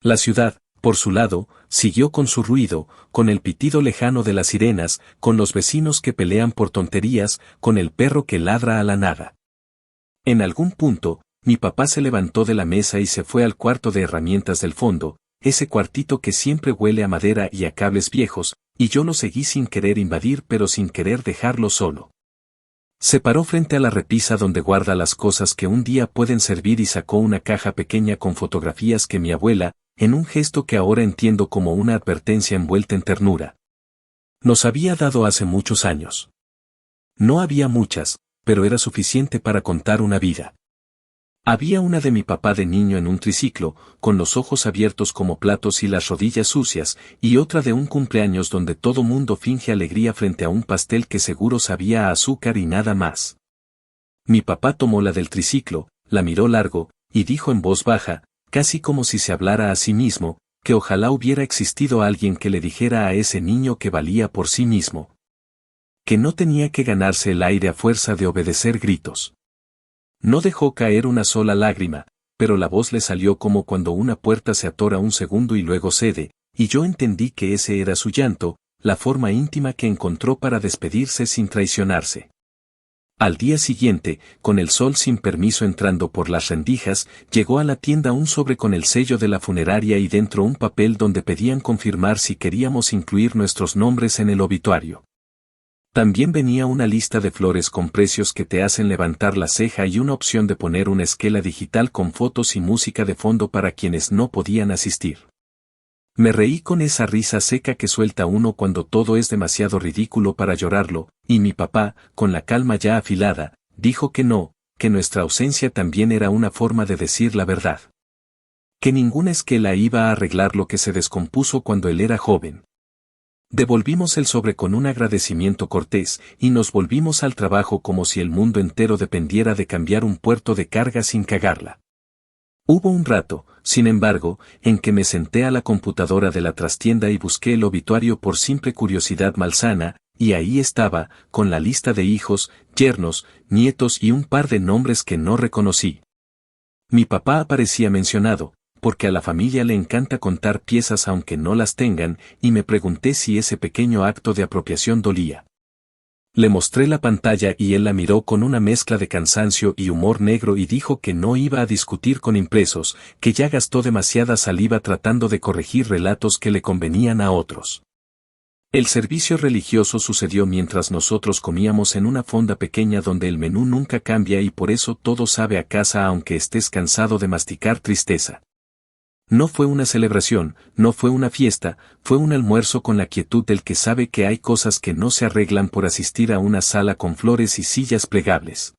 La ciudad, por su lado, siguió con su ruido, con el pitido lejano de las sirenas, con los vecinos que pelean por tonterías, con el perro que ladra a la nada. En algún punto, mi papá se levantó de la mesa y se fue al cuarto de herramientas del fondo, ese cuartito que siempre huele a madera y a cables viejos, y yo lo seguí sin querer invadir pero sin querer dejarlo solo. Se paró frente a la repisa donde guarda las cosas que un día pueden servir y sacó una caja pequeña con fotografías que mi abuela, en un gesto que ahora entiendo como una advertencia envuelta en ternura, nos había dado hace muchos años. No había muchas, pero era suficiente para contar una vida. Había una de mi papá de niño en un triciclo, con los ojos abiertos como platos y las rodillas sucias, y otra de un cumpleaños donde todo mundo finge alegría frente a un pastel que seguro sabía a azúcar y nada más. Mi papá tomó la del triciclo, la miró largo, y dijo en voz baja, casi como si se hablara a sí mismo, que ojalá hubiera existido alguien que le dijera a ese niño que valía por sí mismo. Que no tenía que ganarse el aire a fuerza de obedecer gritos. No dejó caer una sola lágrima, pero la voz le salió como cuando una puerta se atora un segundo y luego cede, y yo entendí que ese era su llanto, la forma íntima que encontró para despedirse sin traicionarse. Al día siguiente, con el sol sin permiso entrando por las rendijas, llegó a la tienda un sobre con el sello de la funeraria y dentro un papel donde pedían confirmar si queríamos incluir nuestros nombres en el obituario. También venía una lista de flores con precios que te hacen levantar la ceja y una opción de poner una esquela digital con fotos y música de fondo para quienes no podían asistir. Me reí con esa risa seca que suelta uno cuando todo es demasiado ridículo para llorarlo, y mi papá, con la calma ya afilada, dijo que no, que nuestra ausencia también era una forma de decir la verdad. Que ninguna esquela iba a arreglar lo que se descompuso cuando él era joven. Devolvimos el sobre con un agradecimiento cortés y nos volvimos al trabajo como si el mundo entero dependiera de cambiar un puerto de carga sin cagarla. Hubo un rato, sin embargo, en que me senté a la computadora de la trastienda y busqué el obituario por simple curiosidad malsana, y ahí estaba, con la lista de hijos, yernos, nietos y un par de nombres que no reconocí. Mi papá aparecía mencionado, porque a la familia le encanta contar piezas aunque no las tengan, y me pregunté si ese pequeño acto de apropiación dolía. Le mostré la pantalla y él la miró con una mezcla de cansancio y humor negro y dijo que no iba a discutir con impresos, que ya gastó demasiada saliva tratando de corregir relatos que le convenían a otros. El servicio religioso sucedió mientras nosotros comíamos en una fonda pequeña donde el menú nunca cambia y por eso todo sabe a casa aunque estés cansado de masticar tristeza. No fue una celebración, no fue una fiesta, fue un almuerzo con la quietud del que sabe que hay cosas que no se arreglan por asistir a una sala con flores y sillas plegables.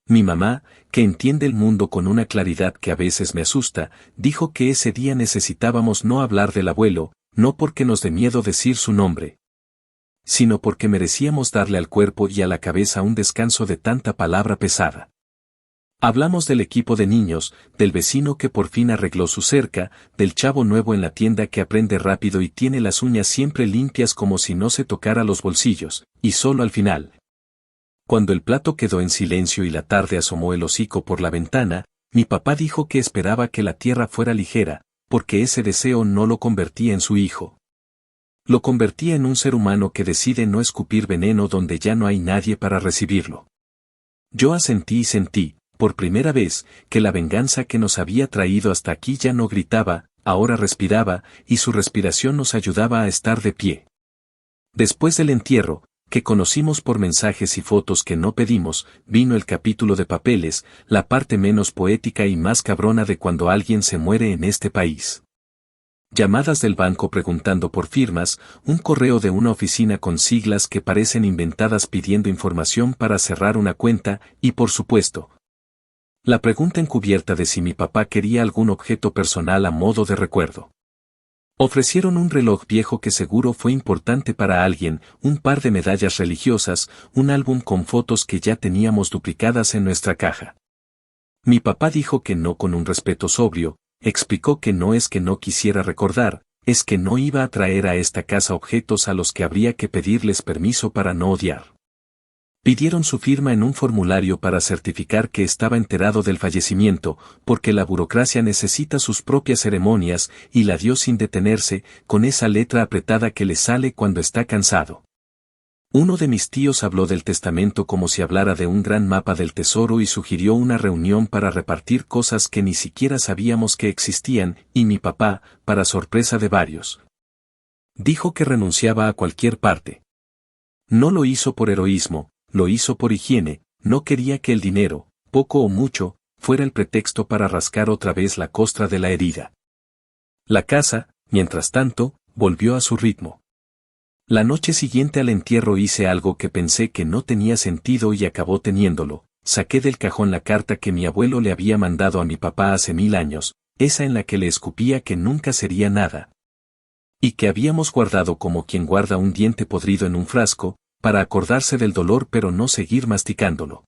Mi mamá, que entiende el mundo con una claridad que a veces me asusta, dijo que ese día necesitábamos no hablar del abuelo, no porque nos dé miedo decir su nombre, sino porque merecíamos darle al cuerpo y a la cabeza un descanso de tanta palabra pesada. Hablamos del equipo de niños, del vecino que por fin arregló su cerca, del chavo nuevo en la tienda que aprende rápido y tiene las uñas siempre limpias como si no se tocara los bolsillos, y solo al final. Cuando el plato quedó en silencio y la tarde asomó el hocico por la ventana, mi papá dijo que esperaba que la tierra fuera ligera, porque ese deseo no lo convertía en su hijo. Lo convertía en un ser humano que decide no escupir veneno donde ya no hay nadie para recibirlo. Yo asentí y sentí, por primera vez, que la venganza que nos había traído hasta aquí ya no gritaba, ahora respiraba, y su respiración nos ayudaba a estar de pie. Después del entierro, que conocimos por mensajes y fotos que no pedimos, vino el capítulo de papeles, la parte menos poética y más cabrona de cuando alguien se muere en este país. Llamadas del banco preguntando por firmas, un correo de una oficina con siglas que parecen inventadas pidiendo información para cerrar una cuenta, y por supuesto, la pregunta encubierta de si mi papá quería algún objeto personal a modo de recuerdo. Ofrecieron un reloj viejo que seguro fue importante para alguien, un par de medallas religiosas, un álbum con fotos que ya teníamos duplicadas en nuestra caja. Mi papá dijo que no con un respeto sobrio, explicó que no es que no quisiera recordar, es que no iba a traer a esta casa objetos a los que habría que pedirles permiso para no odiar. Pidieron su firma en un formulario para certificar que estaba enterado del fallecimiento, porque la burocracia necesita sus propias ceremonias, y la dio sin detenerse, con esa letra apretada que le sale cuando está cansado. Uno de mis tíos habló del testamento como si hablara de un gran mapa del tesoro y sugirió una reunión para repartir cosas que ni siquiera sabíamos que existían, y mi papá, para sorpresa de varios, dijo que renunciaba a cualquier parte. No lo hizo por heroísmo, lo hizo por higiene, no quería que el dinero, poco o mucho, fuera el pretexto para rascar otra vez la costra de la herida. La casa, mientras tanto, volvió a su ritmo. La noche siguiente al entierro hice algo que pensé que no tenía sentido y acabó teniéndolo. Saqué del cajón la carta que mi abuelo le había mandado a mi papá hace 1000 años, esa en la que le escupía que nunca sería nada. Y que habíamos guardado como quien guarda un diente podrido en un frasco, para acordarse del dolor pero no seguir masticándolo.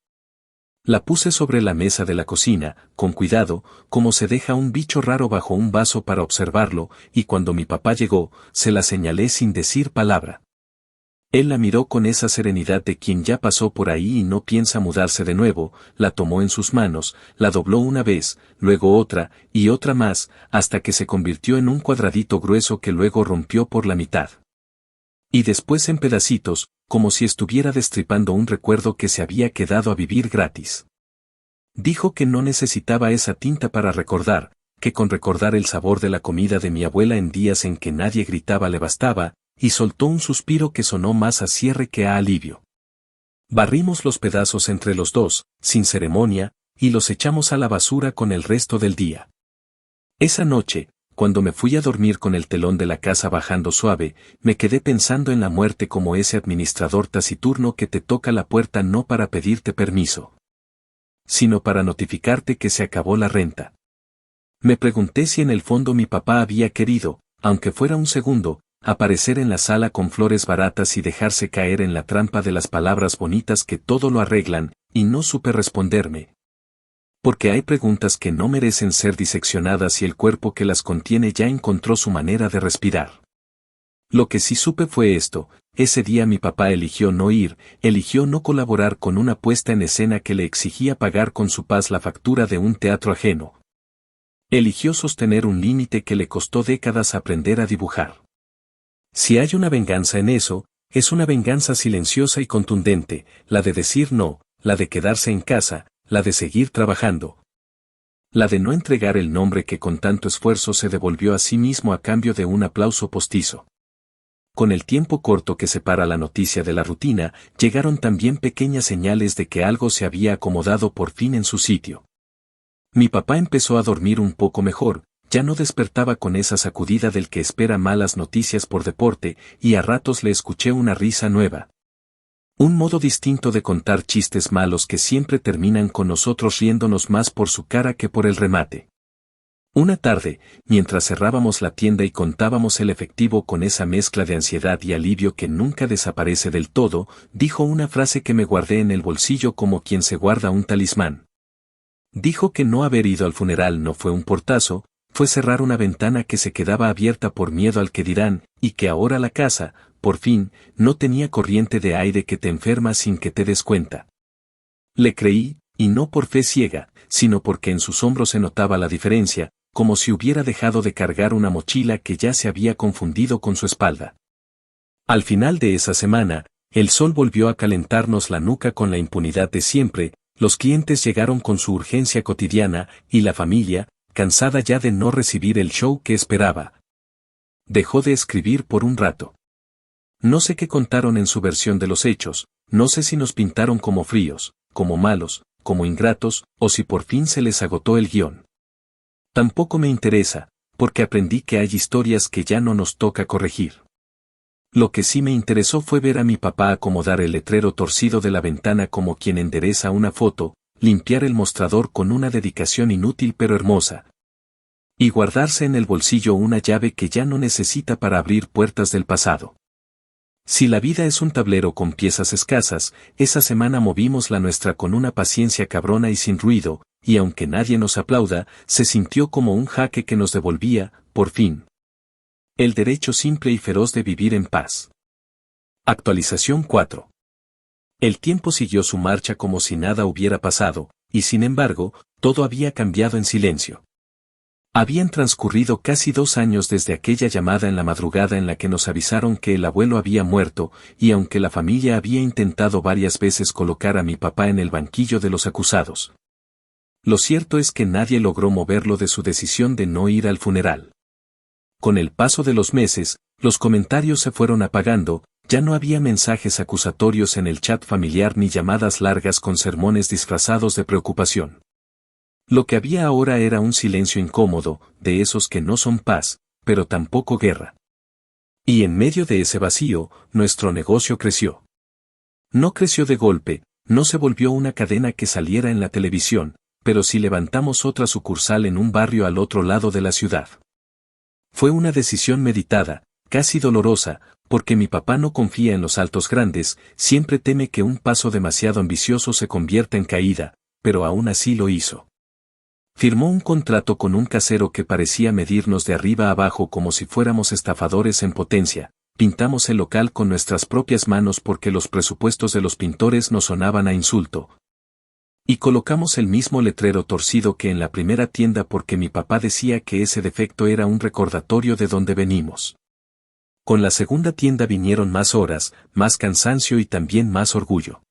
La puse sobre la mesa de la cocina, con cuidado, como se deja un bicho raro bajo un vaso para observarlo, y cuando mi papá llegó, se la señalé sin decir palabra. Él la miró con esa serenidad de quien ya pasó por ahí y no piensa mudarse de nuevo, la tomó en sus manos, la dobló una vez, luego otra, y otra más, hasta que se convirtió en un cuadradito grueso que luego rompió por la mitad. Y después en pedacitos, como si estuviera destripando un recuerdo que se había quedado a vivir gratis. Dijo que no necesitaba esa tinta para recordar, que con recordar el sabor de la comida de mi abuela en días en que nadie gritaba le bastaba, y soltó un suspiro que sonó más a cierre que a alivio. Barrimos los pedazos entre los dos, sin ceremonia, y los echamos a la basura con el resto del día. Esa noche, cuando me fui a dormir con el telón de la casa bajando suave, me quedé pensando en la muerte como ese administrador taciturno que te toca la puerta no para pedirte permiso, sino para notificarte que se acabó la renta. Me pregunté si en el fondo mi papá había querido, aunque fuera un segundo, aparecer en la sala con flores baratas y dejarse caer en la trampa de las palabras bonitas que todo lo arreglan, y no supe responderme. Porque hay preguntas que no merecen ser diseccionadas y el cuerpo que las contiene ya encontró su manera de respirar. Lo que sí supe fue esto: ese día mi papá eligió no ir, eligió no colaborar con una puesta en escena que le exigía pagar con su paz la factura de un teatro ajeno. Eligió sostener un límite que le costó décadas aprender a dibujar. Si hay una venganza en eso, es una venganza silenciosa y contundente, la de decir no, la de quedarse en casa, la de seguir trabajando. La de no entregar el nombre que con tanto esfuerzo se devolvió a sí mismo a cambio de un aplauso postizo. Con el tiempo corto que separa la noticia de la rutina, llegaron también pequeñas señales de que algo se había acomodado por fin en su sitio. Mi papá empezó a dormir un poco mejor, ya no despertaba con esa sacudida del que espera malas noticias por deporte, y a ratos le escuché una risa nueva. Un modo distinto de contar chistes malos que siempre terminan con nosotros riéndonos más por su cara que por el remate. Una tarde, mientras cerrábamos la tienda y contábamos el efectivo con esa mezcla de ansiedad y alivio que nunca desaparece del todo, dijo una frase que me guardé en el bolsillo como quien se guarda un talismán. Dijo que no haber ido al funeral no fue un portazo, fue cerrar una ventana que se quedaba abierta por miedo al que dirán, y que ahora la casa, por fin, no tenía corriente de aire que te enferma sin que te des cuenta. Le creí, y no por fe ciega, sino porque en sus hombros se notaba la diferencia, como si hubiera dejado de cargar una mochila que ya se había confundido con su espalda. Al final de esa semana, el sol volvió a calentarnos la nuca con la impunidad de siempre, los clientes llegaron con su urgencia cotidiana, y la familia, cansada ya de no recibir el show que esperaba, dejó de escribir por un rato. No sé qué contaron en su versión de los hechos, no sé si nos pintaron como fríos, como malos, como ingratos, o si por fin se les agotó el guión. Tampoco me interesa, porque aprendí que hay historias que ya no nos toca corregir. Lo que sí me interesó fue ver a mi papá acomodar el letrero torcido de la ventana como quien endereza una foto, limpiar el mostrador con una dedicación inútil pero hermosa, y guardarse en el bolsillo una llave que ya no necesita para abrir puertas del pasado. Si la vida es un tablero con piezas escasas, esa semana movimos la nuestra con una paciencia cabrona y sin ruido, y aunque nadie nos aplauda, se sintió como un jaque que nos devolvía, por fin, el derecho simple y feroz de vivir en paz. Actualización 4. El tiempo siguió su marcha como si nada hubiera pasado, y sin embargo, todo había cambiado en silencio. Habían transcurrido casi 2 años desde aquella llamada en la madrugada en la que nos avisaron que el abuelo había muerto, y aunque la familia había intentado varias veces colocar a mi papá en el banquillo de los acusados, lo cierto es que nadie logró moverlo de su decisión de no ir al funeral. Con el paso de los meses, los comentarios se fueron apagando, ya no había mensajes acusatorios en el chat familiar ni llamadas largas con sermones disfrazados de preocupación. Lo que había ahora era un silencio incómodo, de esos que no son paz, pero tampoco guerra. Y en medio de ese vacío, nuestro negocio creció. No creció de golpe, no se volvió una cadena que saliera en la televisión, pero sí levantamos otra sucursal en un barrio al otro lado de la ciudad. Fue una decisión meditada, casi dolorosa, porque mi papá no confía en los saltos grandes, siempre teme que un paso demasiado ambicioso se convierta en caída, pero aún así lo hizo. Firmó un contrato con un casero que parecía medirnos de arriba a abajo como si fuéramos estafadores en potencia, pintamos el local con nuestras propias manos porque los presupuestos de los pintores nos sonaban a insulto. Y colocamos el mismo letrero torcido que en la primera tienda porque mi papá decía que ese defecto era un recordatorio de dónde venimos. Con la segunda tienda vinieron más horas, más cansancio y también más orgullo.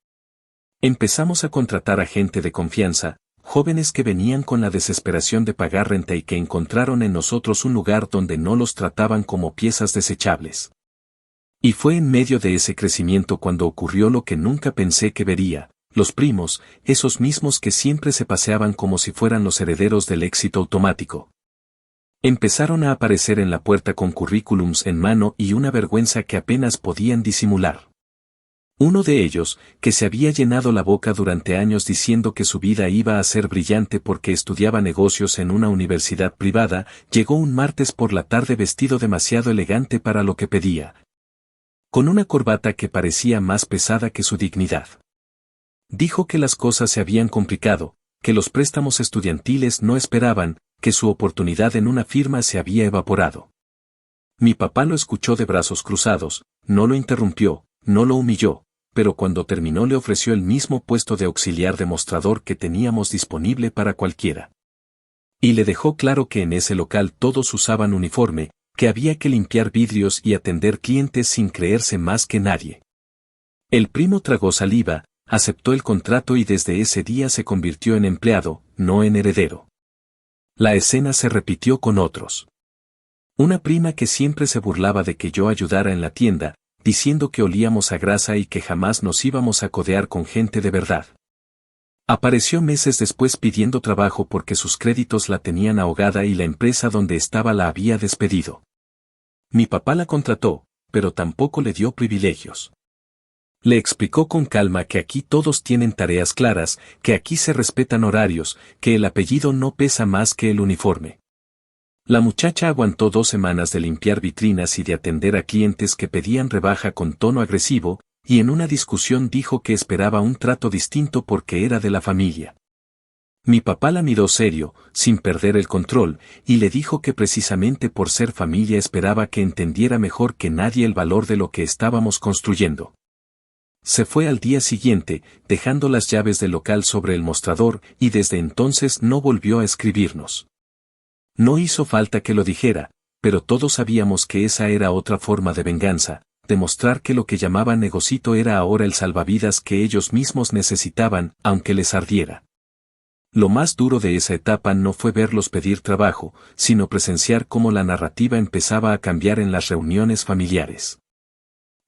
Empezamos a contratar a gente de confianza, jóvenes que venían con la desesperación de pagar renta y que encontraron en nosotros un lugar donde no los trataban como piezas desechables. Y fue en medio de ese crecimiento cuando ocurrió lo que nunca pensé que vería, los primos, esos mismos que siempre se paseaban como si fueran los herederos del éxito automático. Empezaron a aparecer en la puerta con currículums en mano y una vergüenza que apenas podían disimular. Uno de ellos, que se había llenado la boca durante años diciendo que su vida iba a ser brillante porque estudiaba negocios en una universidad privada, llegó un martes por la tarde vestido demasiado elegante para lo que pedía, con una corbata que parecía más pesada que su dignidad. Dijo que las cosas se habían complicado, que los préstamos estudiantiles no esperaban, que su oportunidad en una firma se había evaporado. Mi papá lo escuchó de brazos cruzados, no lo interrumpió, no lo humilló, pero cuando terminó le ofreció el mismo puesto de auxiliar de mostrador que teníamos disponible para cualquiera. Y le dejó claro que en ese local todos usaban uniforme, que había que limpiar vidrios y atender clientes sin creerse más que nadie. El primo tragó saliva, aceptó el contrato y desde ese día se convirtió en empleado, no en heredero. La escena se repitió con otros. Una prima que siempre se burlaba de que yo ayudara en la tienda, diciendo que olíamos a grasa y que jamás nos íbamos a codear con gente de verdad. Apareció meses después pidiendo trabajo porque sus créditos la tenían ahogada y la empresa donde estaba la había despedido. Mi papá la contrató, pero tampoco le dio privilegios. Le explicó con calma que aquí todos tienen tareas claras, que aquí se respetan horarios, que el apellido no pesa más que el uniforme. La muchacha aguantó 2 semanas de limpiar vitrinas y de atender a clientes que pedían rebaja con tono agresivo, y en una discusión dijo que esperaba un trato distinto porque era de la familia. Mi papá la miró serio, sin perder el control, y le dijo que precisamente por ser familia esperaba que entendiera mejor que nadie el valor de lo que estábamos construyendo. Se fue al día siguiente, dejando las llaves del local sobre el mostrador, y desde entonces no volvió a escribirnos. No hizo falta que lo dijera, pero todos sabíamos que esa era otra forma de venganza, demostrar que lo que llamaban negocito era ahora el salvavidas que ellos mismos necesitaban, aunque les ardiera. Lo más duro de esa etapa no fue verlos pedir trabajo, sino presenciar cómo la narrativa empezaba a cambiar en las reuniones familiares.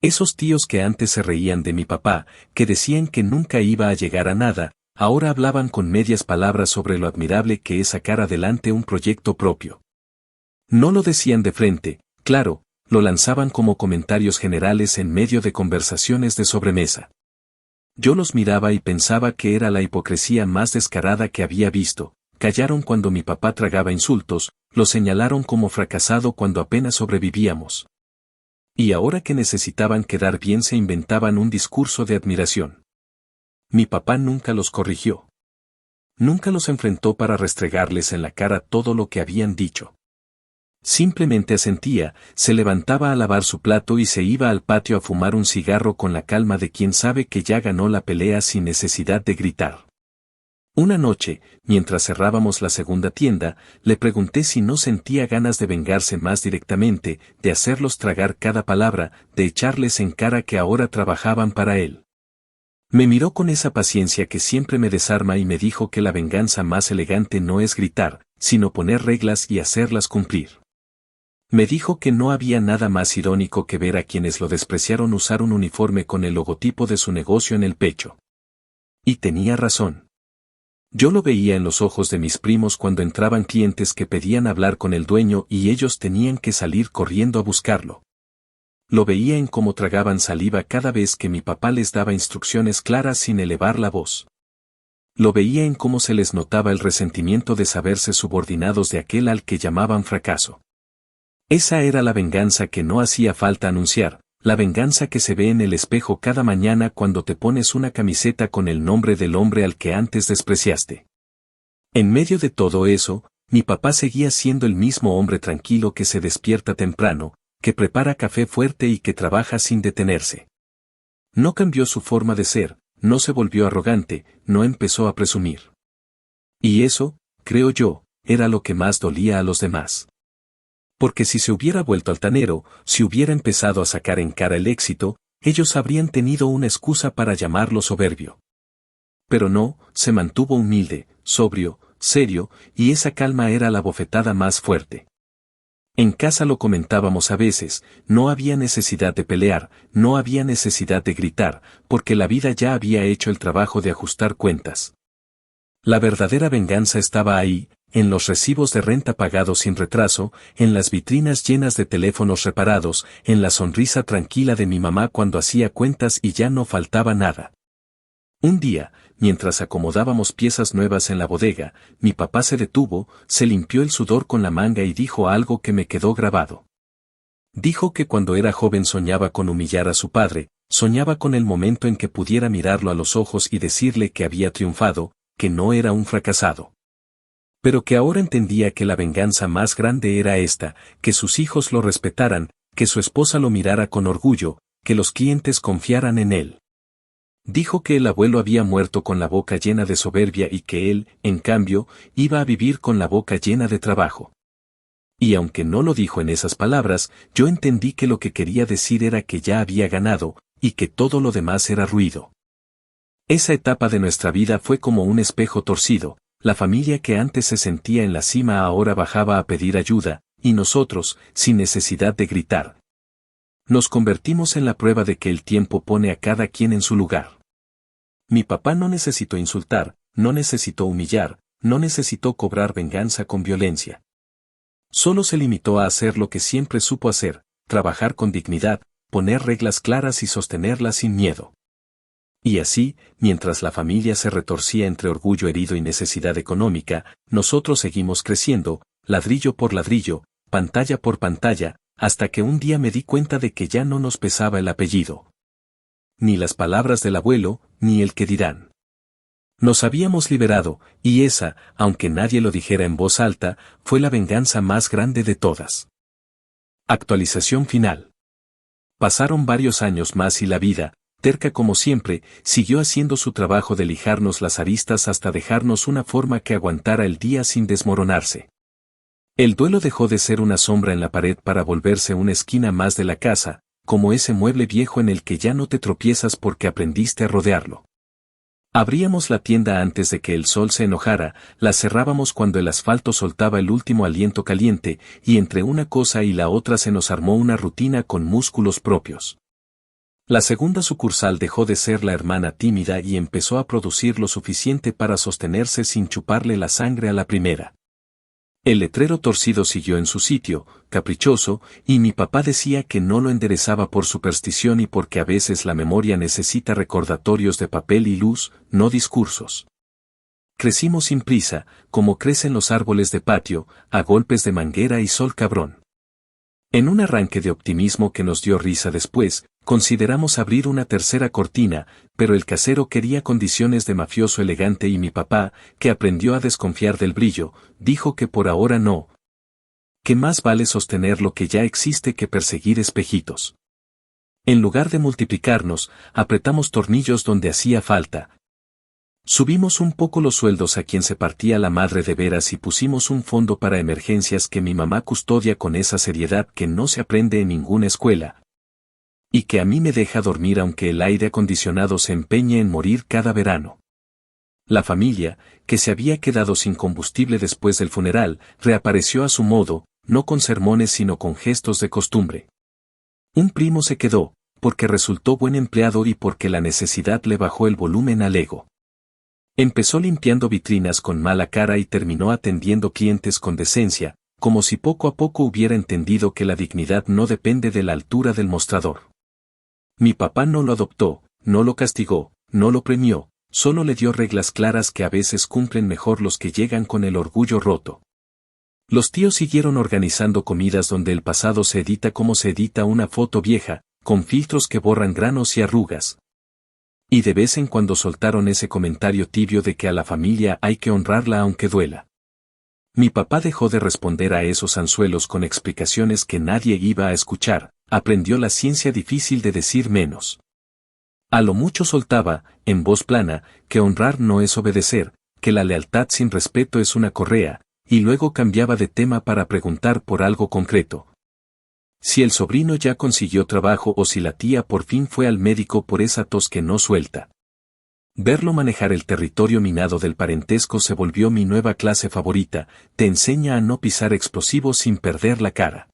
Esos tíos que antes se reían de mi papá, que decían que nunca iba a llegar a nada, ahora hablaban con medias palabras sobre lo admirable que es sacar adelante un proyecto propio. No lo decían de frente, claro, lo lanzaban como comentarios generales en medio de conversaciones de sobremesa. Yo los miraba y pensaba que era la hipocresía más descarada que había visto. Callaron cuando mi papá tragaba insultos, lo señalaron como fracasado cuando apenas sobrevivíamos. Y ahora que necesitaban quedar bien se inventaban un discurso de admiración. Mi papá nunca los corrigió. Nunca los enfrentó para restregarles en la cara todo lo que habían dicho. Simplemente asentía, se levantaba a lavar su plato y se iba al patio a fumar un cigarro con la calma de quien sabe que ya ganó la pelea sin necesidad de gritar. Una noche, mientras cerrábamos la segunda tienda, le pregunté si no sentía ganas de vengarse más directamente, de hacerlos tragar cada palabra, de echarles en cara que ahora trabajaban para él. Me miró con esa paciencia que siempre me desarma y me dijo que la venganza más elegante no es gritar, sino poner reglas y hacerlas cumplir. Me dijo que no había nada más irónico que ver a quienes lo despreciaron usar un uniforme con el logotipo de su negocio en el pecho. Y tenía razón. Yo lo veía en los ojos de mis primos cuando entraban clientes que pedían hablar con el dueño y ellos tenían que salir corriendo a buscarlo. Lo veía en cómo tragaban saliva cada vez que mi papá les daba instrucciones claras sin elevar la voz. Lo veía en cómo se les notaba el resentimiento de saberse subordinados de aquel al que llamaban fracaso. Esa era la venganza que no hacía falta anunciar, la venganza que se ve en el espejo cada mañana cuando te pones una camiseta con el nombre del hombre al que antes despreciaste. En medio de todo eso, mi papá seguía siendo el mismo hombre tranquilo que se despierta temprano, que prepara café fuerte y que trabaja sin detenerse. No cambió su forma de ser, no se volvió arrogante, no empezó a presumir. Y eso, creo yo, era lo que más dolía a los demás. Porque si se hubiera vuelto altanero, si hubiera empezado a sacar en cara el éxito, ellos habrían tenido una excusa para llamarlo soberbio. Pero no, se mantuvo humilde, sobrio, serio, y esa calma era la bofetada más fuerte. En casa lo comentábamos a veces, no había necesidad de pelear, no había necesidad de gritar, porque la vida ya había hecho el trabajo de ajustar cuentas. La verdadera venganza estaba ahí, en los recibos de renta pagados sin retraso, en las vitrinas llenas de teléfonos reparados, en la sonrisa tranquila de mi mamá cuando hacía cuentas y ya no faltaba nada. Un día, mientras acomodábamos piezas nuevas en la bodega, mi papá se detuvo, se limpió el sudor con la manga y dijo algo que me quedó grabado. Dijo que cuando era joven soñaba con humillar a su padre, soñaba con el momento en que pudiera mirarlo a los ojos y decirle que había triunfado, que no era un fracasado. Pero que ahora entendía que la venganza más grande era esta, que sus hijos lo respetaran, que su esposa lo mirara con orgullo, que los clientes confiaran en él. Dijo que el abuelo había muerto con la boca llena de soberbia y que él, en cambio, iba a vivir con la boca llena de trabajo. Y aunque no lo dijo en esas palabras, yo entendí que lo que quería decir era que ya había ganado, y que todo lo demás era ruido. Esa etapa de nuestra vida fue como un espejo torcido. La familia que antes se sentía en la cima ahora bajaba a pedir ayuda, y nosotros, sin necesidad de gritar, nos convertimos en la prueba de que el tiempo pone a cada quien en su lugar. Mi papá no necesitó insultar, no necesitó humillar, no necesitó cobrar venganza con violencia. Solo se limitó a hacer lo que siempre supo hacer, trabajar con dignidad, poner reglas claras y sostenerlas sin miedo. Y así, mientras la familia se retorcía entre orgullo herido y necesidad económica, nosotros seguimos creciendo, ladrillo por ladrillo, pantalla por pantalla, hasta que un día me di cuenta de que ya no nos pesaba el apellido. Ni las palabras del abuelo, ni el que dirán. Nos habíamos liberado, y esa, aunque nadie lo dijera en voz alta, fue la venganza más grande de todas. Actualización final. Pasaron varios años más y la vida, terca como siempre, siguió haciendo su trabajo de lijarnos las aristas hasta dejarnos una forma que aguantara el día sin desmoronarse. El duelo dejó de ser una sombra en la pared para volverse una esquina más de la casa, como ese mueble viejo en el que ya no te tropiezas porque aprendiste a rodearlo. Abríamos la tienda antes de que el sol se enojara, la cerrábamos cuando el asfalto soltaba el último aliento caliente, y entre una cosa y la otra se nos armó una rutina con músculos propios. La segunda sucursal dejó de ser la hermana tímida y empezó a producir lo suficiente para sostenerse sin chuparle la sangre a la primera. El letrero torcido siguió en su sitio, caprichoso, y mi papá decía que no lo enderezaba por superstición y porque a veces la memoria necesita recordatorios de papel y luz, no discursos. Crecimos sin prisa, como crecen los árboles de patio, a golpes de manguera y sol cabrón. En un arranque de optimismo que nos dio risa después, consideramos abrir una tercera cortina, pero el casero quería condiciones de mafioso elegante y mi papá, que aprendió a desconfiar del brillo, dijo que por ahora no. Que más vale sostener lo que ya existe que perseguir espejitos. En lugar de multiplicarnos, apretamos tornillos donde hacía falta. Subimos un poco los sueldos a quien se partía la madre de veras y pusimos un fondo para emergencias que mi mamá custodia con esa seriedad que no se aprende en ninguna escuela. Y que a mí me deja dormir aunque el aire acondicionado se empeñe en morir cada verano. La familia, que se había quedado sin combustible después del funeral, reapareció a su modo, no con sermones sino con gestos de costumbre. Un primo se quedó, porque resultó buen empleado y porque la necesidad le bajó el volumen al ego. Empezó limpiando vitrinas con mala cara y terminó atendiendo clientes con decencia, como si poco a poco hubiera entendido que la dignidad no depende de la altura del mostrador. Mi papá no lo adoptó, no lo castigó, no lo premió, solo le dio reglas claras que a veces cumplen mejor los que llegan con el orgullo roto. Los tíos siguieron organizando comidas donde el pasado se edita como se edita una foto vieja, con filtros que borran granos y arrugas. Y de vez en cuando soltaron ese comentario tibio de que a la familia hay que honrarla aunque duela. Mi papá dejó de responder a esos anzuelos con explicaciones que nadie iba a escuchar, aprendió la ciencia difícil de decir menos. A lo mucho soltaba, en voz plana, que honrar no es obedecer, que la lealtad sin respeto es una correa, y luego cambiaba de tema para preguntar por algo concreto. Si el sobrino ya consiguió trabajo o si la tía por fin fue al médico por esa tos que no suelta. Verlo manejar el territorio minado del parentesco se volvió mi nueva clase favorita, te enseña a no pisar explosivos sin perder la cara.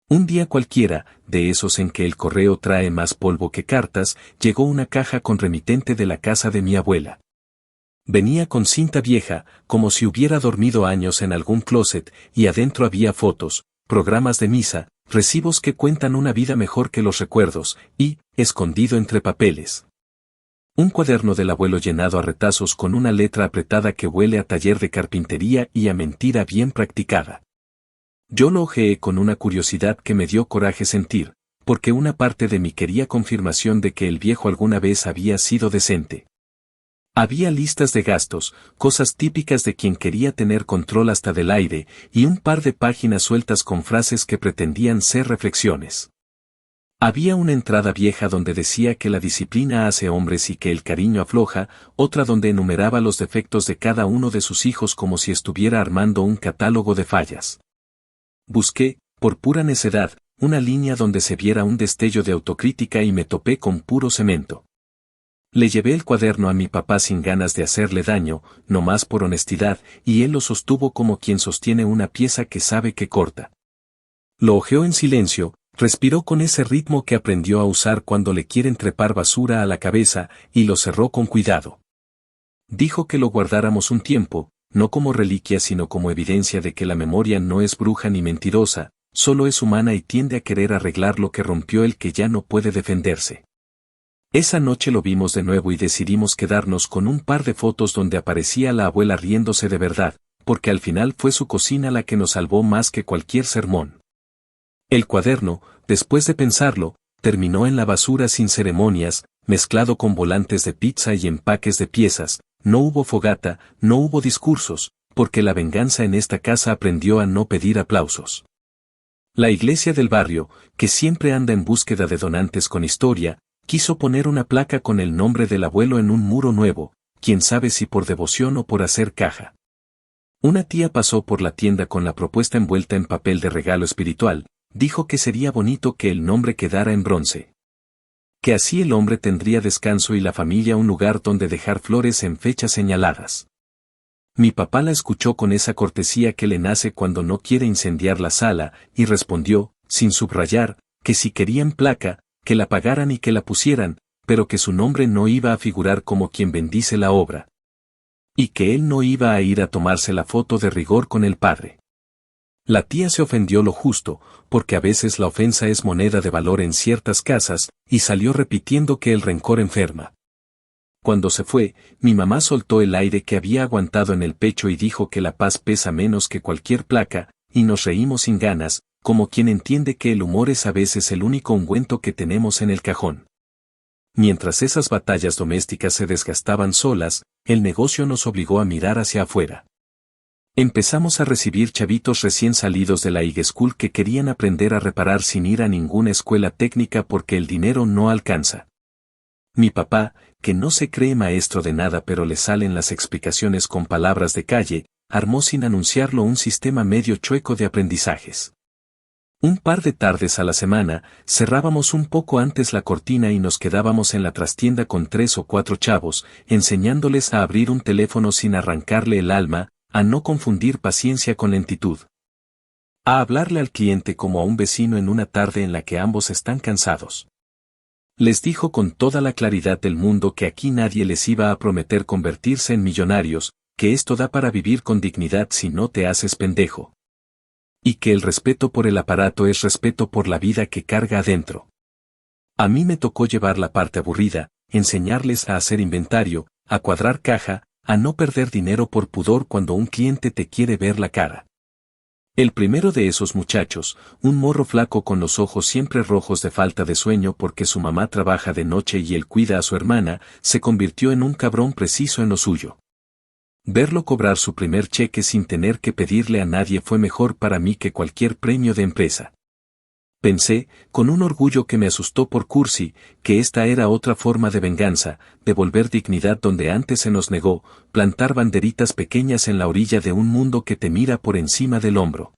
Un día cualquiera, de esos en que el correo trae más polvo que cartas, llegó una caja con remitente de la casa de mi abuela. Venía con cinta vieja, como si hubiera dormido años en algún closet, y adentro había fotos, programas de misa, recibos que cuentan una vida mejor que los recuerdos, y, escondido entre papeles, un cuaderno del abuelo llenado a retazos con una letra apretada que huele a taller de carpintería y a mentira bien practicada. Yo lo hojeé con una curiosidad que me dio coraje sentir, porque una parte de mí quería confirmación de que el viejo alguna vez había sido decente. Había listas de gastos, cosas típicas de quien quería tener control hasta del aire, y un par de páginas sueltas con frases que pretendían ser reflexiones. Había una entrada vieja donde decía que la disciplina hace hombres y que el cariño afloja, otra donde enumeraba los defectos de cada uno de sus hijos como si estuviera armando un catálogo de fallas. Busqué, por pura necedad, una línea donde se viera un destello de autocrítica y me topé con puro cemento. Le llevé el cuaderno a mi papá sin ganas de hacerle daño, nomás por honestidad, y él lo sostuvo como quien sostiene una pieza que sabe que corta. Lo hojeó en silencio, respiró con ese ritmo que aprendió a usar cuando le quieren trepar basura a la cabeza, y lo cerró con cuidado. Dijo que lo guardáramos un tiempo, no como reliquia sino como evidencia de que la memoria no es bruja ni mentirosa, solo es humana y tiende a querer arreglar lo que rompió el que ya no puede defenderse. Esa noche lo vimos de nuevo y decidimos quedarnos con un par de fotos donde aparecía la abuela riéndose de verdad, porque al final fue su cocina la que nos salvó más que cualquier sermón. El cuaderno, después de pensarlo, terminó en la basura sin ceremonias, mezclado con volantes de pizza y empaques de piezas. No hubo fogata, no hubo discursos, porque la venganza en esta casa aprendió a no pedir aplausos. La iglesia del barrio, que siempre anda en búsqueda de donantes con historia, quiso poner una placa con el nombre del abuelo en un muro nuevo, quién sabe si por devoción o por hacer caja. Una tía pasó por la tienda con la propuesta envuelta en papel de regalo espiritual, dijo que sería bonito que el nombre quedara en bronce. Que así el hombre tendría descanso y la familia un lugar donde dejar flores en fechas señaladas. Mi papá la escuchó con esa cortesía que le nace cuando no quiere incendiar la sala, y respondió, sin subrayar, que si querían placa, que la pagaran y que la pusieran, pero que su nombre no iba a figurar como quien bendice la obra. Y que él no iba a ir a tomarse la foto de rigor con el padre. La tía se ofendió lo justo, porque a veces la ofensa es moneda de valor en ciertas casas, y salió repitiendo que el rencor enferma. Cuando se fue, mi mamá soltó el aire que había aguantado en el pecho y dijo que la paz pesa menos que cualquier placa, y nos reímos sin ganas, como quien entiende que el humor es a veces el único ungüento que tenemos en el cajón. Mientras esas batallas domésticas se desgastaban solas, el negocio nos obligó a mirar hacia afuera. Empezamos a recibir chavitos recién salidos de la high school que querían aprender a reparar sin ir a ninguna escuela técnica porque el dinero no alcanza. Mi papá, que no se cree maestro de nada pero le salen las explicaciones con palabras de calle, armó sin anunciarlo un sistema medio chueco de aprendizajes. Un par de tardes a la semana, cerrábamos un poco antes la cortina y nos quedábamos en la trastienda con 3 o 4 chavos, enseñándoles a abrir un teléfono sin arrancarle el alma, a no confundir paciencia con lentitud. A hablarle al cliente como a un vecino en una tarde en la que ambos están cansados. Les dijo con toda la claridad del mundo que aquí nadie les iba a prometer convertirse en millonarios, que esto da para vivir con dignidad si no te haces pendejo. Y que el respeto por el aparato es respeto por la vida que carga adentro. A mí me tocó llevar la parte aburrida, enseñarles a hacer inventario, a cuadrar caja, a no perder dinero por pudor cuando un cliente te quiere ver la cara. El primero de esos muchachos, un morro flaco con los ojos siempre rojos de falta de sueño porque su mamá trabaja de noche y él cuida a su hermana, se convirtió en un cabrón preciso en lo suyo. Verlo cobrar su primer cheque sin tener que pedirle a nadie fue mejor para mí que cualquier premio de empresa. Pensé, con un orgullo que me asustó por cursi, que esta era otra forma de venganza, devolver dignidad donde antes se nos negó, plantar banderitas pequeñas en la orilla de un mundo que te mira por encima del hombro.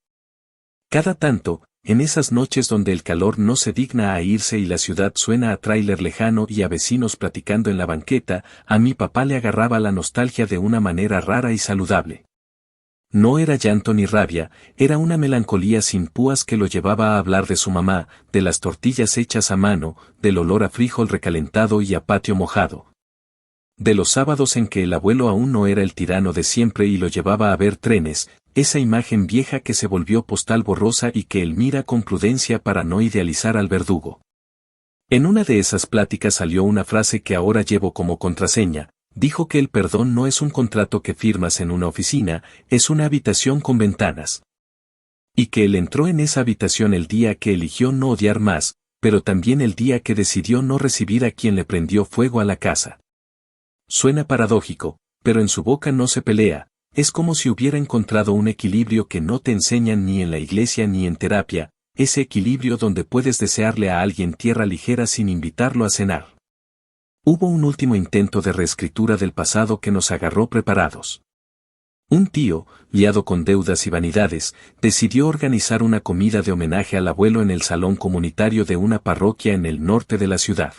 Cada tanto, en esas noches donde el calor no se digna a irse y la ciudad suena a tráiler lejano y a vecinos platicando en la banqueta, a mi papá le agarraba la nostalgia de una manera rara y saludable. No era llanto ni rabia, era una melancolía sin púas que lo llevaba a hablar de su mamá, de las tortillas hechas a mano, del olor a frijol recalentado y a patio mojado. De los sábados en que el abuelo aún no era el tirano de siempre y lo llevaba a ver trenes, esa imagen vieja que se volvió postal borrosa y que él mira con prudencia para no idealizar al verdugo. En una de esas pláticas salió una frase que ahora llevo como contraseña. Dijo que el perdón no es un contrato que firmas en una oficina, es una habitación con ventanas. Y que él entró en esa habitación el día que eligió no odiar más, pero también el día que decidió no recibir a quien le prendió fuego a la casa. Suena paradójico, pero en su boca no se pelea, es como si hubiera encontrado un equilibrio que no te enseñan ni en la iglesia ni en terapia, ese equilibrio donde puedes desearle a alguien tierra ligera sin invitarlo a cenar. Hubo un último intento de reescritura del pasado que nos agarró preparados. Un tío, liado con deudas y vanidades, decidió organizar una comida de homenaje al abuelo en el salón comunitario de una parroquia en el norte de la ciudad.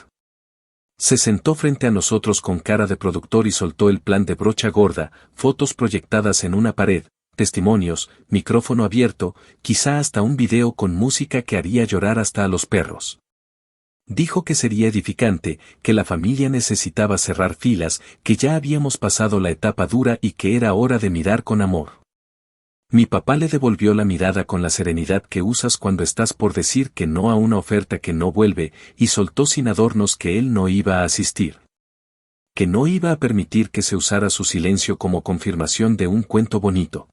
Se sentó frente a nosotros con cara de productor y soltó el plan de brocha gorda, fotos proyectadas en una pared, testimonios, micrófono abierto, quizá hasta un video con música que haría llorar hasta a los perros. Dijo que sería edificante, que la familia necesitaba cerrar filas, que ya habíamos pasado la etapa dura y que era hora de mirar con amor. Mi papá le devolvió la mirada con la serenidad que usas cuando estás por decir que no a una oferta que no vuelve, y soltó sin adornos que él no iba a asistir. Que no iba a permitir que se usara su silencio como confirmación de un cuento bonito.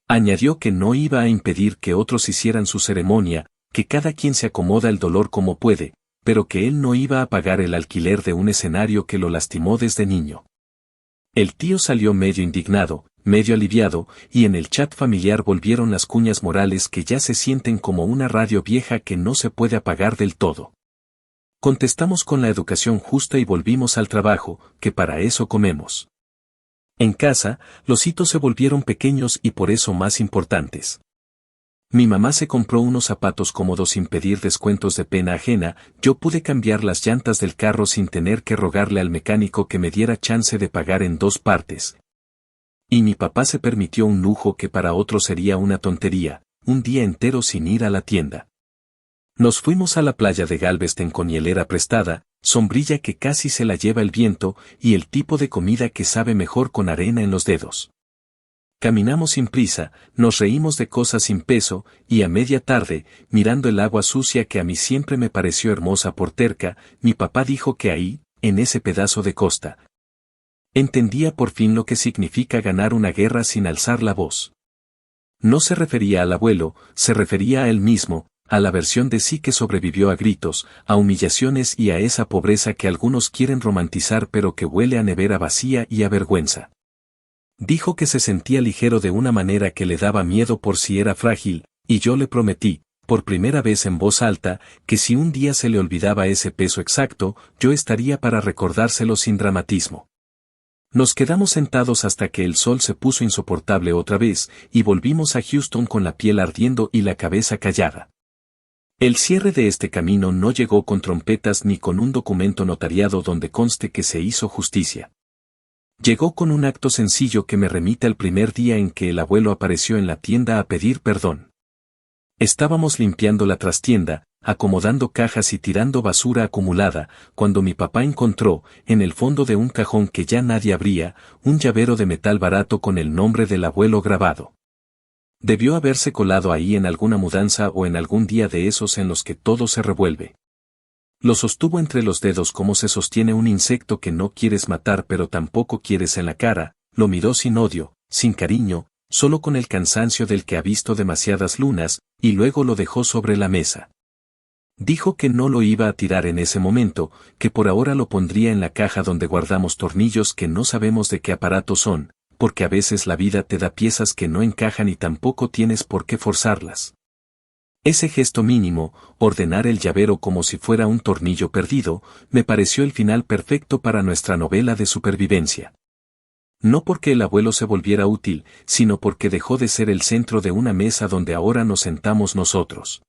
Añadió que no iba a impedir que otros hicieran su ceremonia, que cada quien se acomoda el dolor como puede, pero que él no iba a pagar el alquiler de un escenario que lo lastimó desde niño. El tío salió medio indignado, medio aliviado, y en el chat familiar volvieron las cuñas morales que ya se sienten como una radio vieja que no se puede apagar del todo. Contestamos con la educación justa y volvimos al trabajo, que para eso comemos. En casa, los hitos se volvieron pequeños y por eso más importantes. Mi mamá se compró unos zapatos cómodos sin pedir descuentos de pena ajena, yo pude cambiar las llantas del carro sin tener que rogarle al mecánico que me diera chance de pagar en 2 partes. Y mi papá se permitió un lujo que para otro sería una tontería, un día entero sin ir a la tienda. Nos fuimos a la playa de Galveston con hielera prestada, sombrilla que casi se la lleva el viento y el tipo de comida que sabe mejor con arena en los dedos. Caminamos sin prisa, nos reímos de cosas sin peso, y a media tarde, mirando el agua sucia que a mí siempre me pareció hermosa por terca, mi papá dijo que ahí, en ese pedazo de costa, entendía por fin lo que significa ganar una guerra sin alzar la voz. No se refería al abuelo, se refería a él mismo, a la versión de sí que sobrevivió a gritos, a humillaciones y a esa pobreza que algunos quieren romantizar pero que huele a nevera vacía y a vergüenza. Dijo que se sentía ligero de una manera que le daba miedo por si era frágil, y yo le prometí, por primera vez en voz alta, que si un día se le olvidaba ese peso exacto, yo estaría para recordárselo sin dramatismo. Nos quedamos sentados hasta que el sol se puso insoportable otra vez, y volvimos a Houston con la piel ardiendo y la cabeza callada. El cierre de este camino no llegó con trompetas ni con un documento notariado donde conste que se hizo justicia. Llegó con un acto sencillo que me remite al primer día en que el abuelo apareció en la tienda a pedir perdón. Estábamos limpiando la trastienda, acomodando cajas y tirando basura acumulada, cuando mi papá encontró, en el fondo de un cajón que ya nadie abría, un llavero de metal barato con el nombre del abuelo grabado. Debió haberse colado ahí en alguna mudanza o en algún día de esos en los que todo se revuelve. Lo sostuvo entre los dedos como se sostiene un insecto que no quieres matar pero tampoco quieres en la cara, lo miró sin odio, sin cariño, solo con el cansancio del que ha visto demasiadas lunas, y luego lo dejó sobre la mesa. Dijo que no lo iba a tirar en ese momento, que por ahora lo pondría en la caja donde guardamos tornillos que no sabemos de qué aparato son, porque a veces la vida te da piezas que no encajan y tampoco tienes por qué forzarlas. Ese gesto mínimo, ordenar el llavero como si fuera un tornillo perdido, me pareció el final perfecto para nuestra novela de supervivencia. No porque el abuelo se volviera útil, sino porque dejó de ser el centro de una mesa donde ahora nos sentamos nosotros.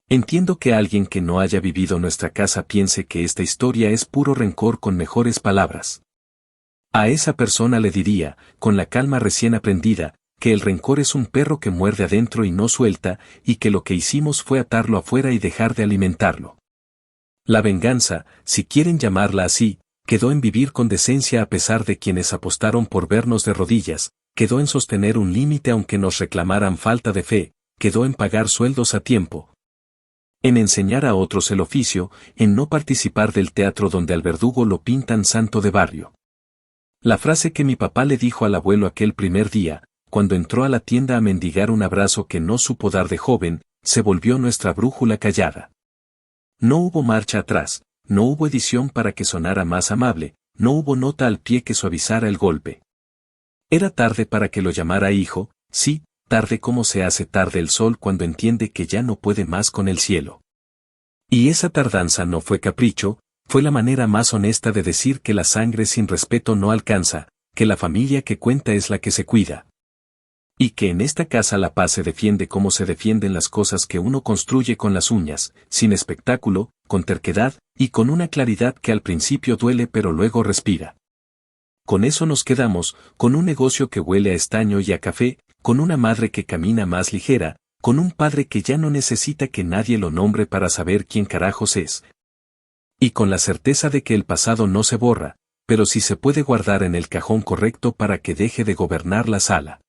Entiendo que alguien que no haya vivido nuestra casa piense que esta historia es puro rencor con mejores palabras. A esa persona le diría, con la calma recién aprendida, que el rencor es un perro que muerde adentro y no suelta, y que lo que hicimos fue atarlo afuera y dejar de alimentarlo. La venganza, si quieren llamarla así, quedó en vivir con decencia a pesar de quienes apostaron por vernos de rodillas, quedó en sostener un límite aunque nos reclamaran falta de fe, quedó en pagar sueldos a tiempo, en enseñar a otros el oficio, en no participar del teatro donde al verdugo lo pintan santo de barrio. La frase que mi papá le dijo al abuelo aquel primer día, cuando entró a la tienda a mendigar un abrazo que no supo dar de joven, se volvió nuestra brújula callada. No hubo marcha atrás, no hubo edición para que sonara más amable, no hubo nota al pie que suavizara el golpe. Era tarde para que lo llamara hijo, sí, tarde como se hace tarde el sol cuando entiende que ya no puede más con el cielo. Y esa tardanza no fue capricho, fue la manera más honesta de decir que la sangre sin respeto no alcanza, que la familia que cuenta es la que se cuida. Y que en esta casa la paz se defiende como se defienden las cosas que uno construye con las uñas, sin espectáculo, con terquedad, y con una claridad que al principio duele pero luego respira. Con eso nos quedamos, con un negocio que huele a estaño y a café, con una madre que camina más ligera, con un padre que ya no necesita que nadie lo nombre para saber quién carajos es. Y con la certeza de que el pasado no se borra, pero sí se puede guardar en el cajón correcto para que deje de gobernar la sala.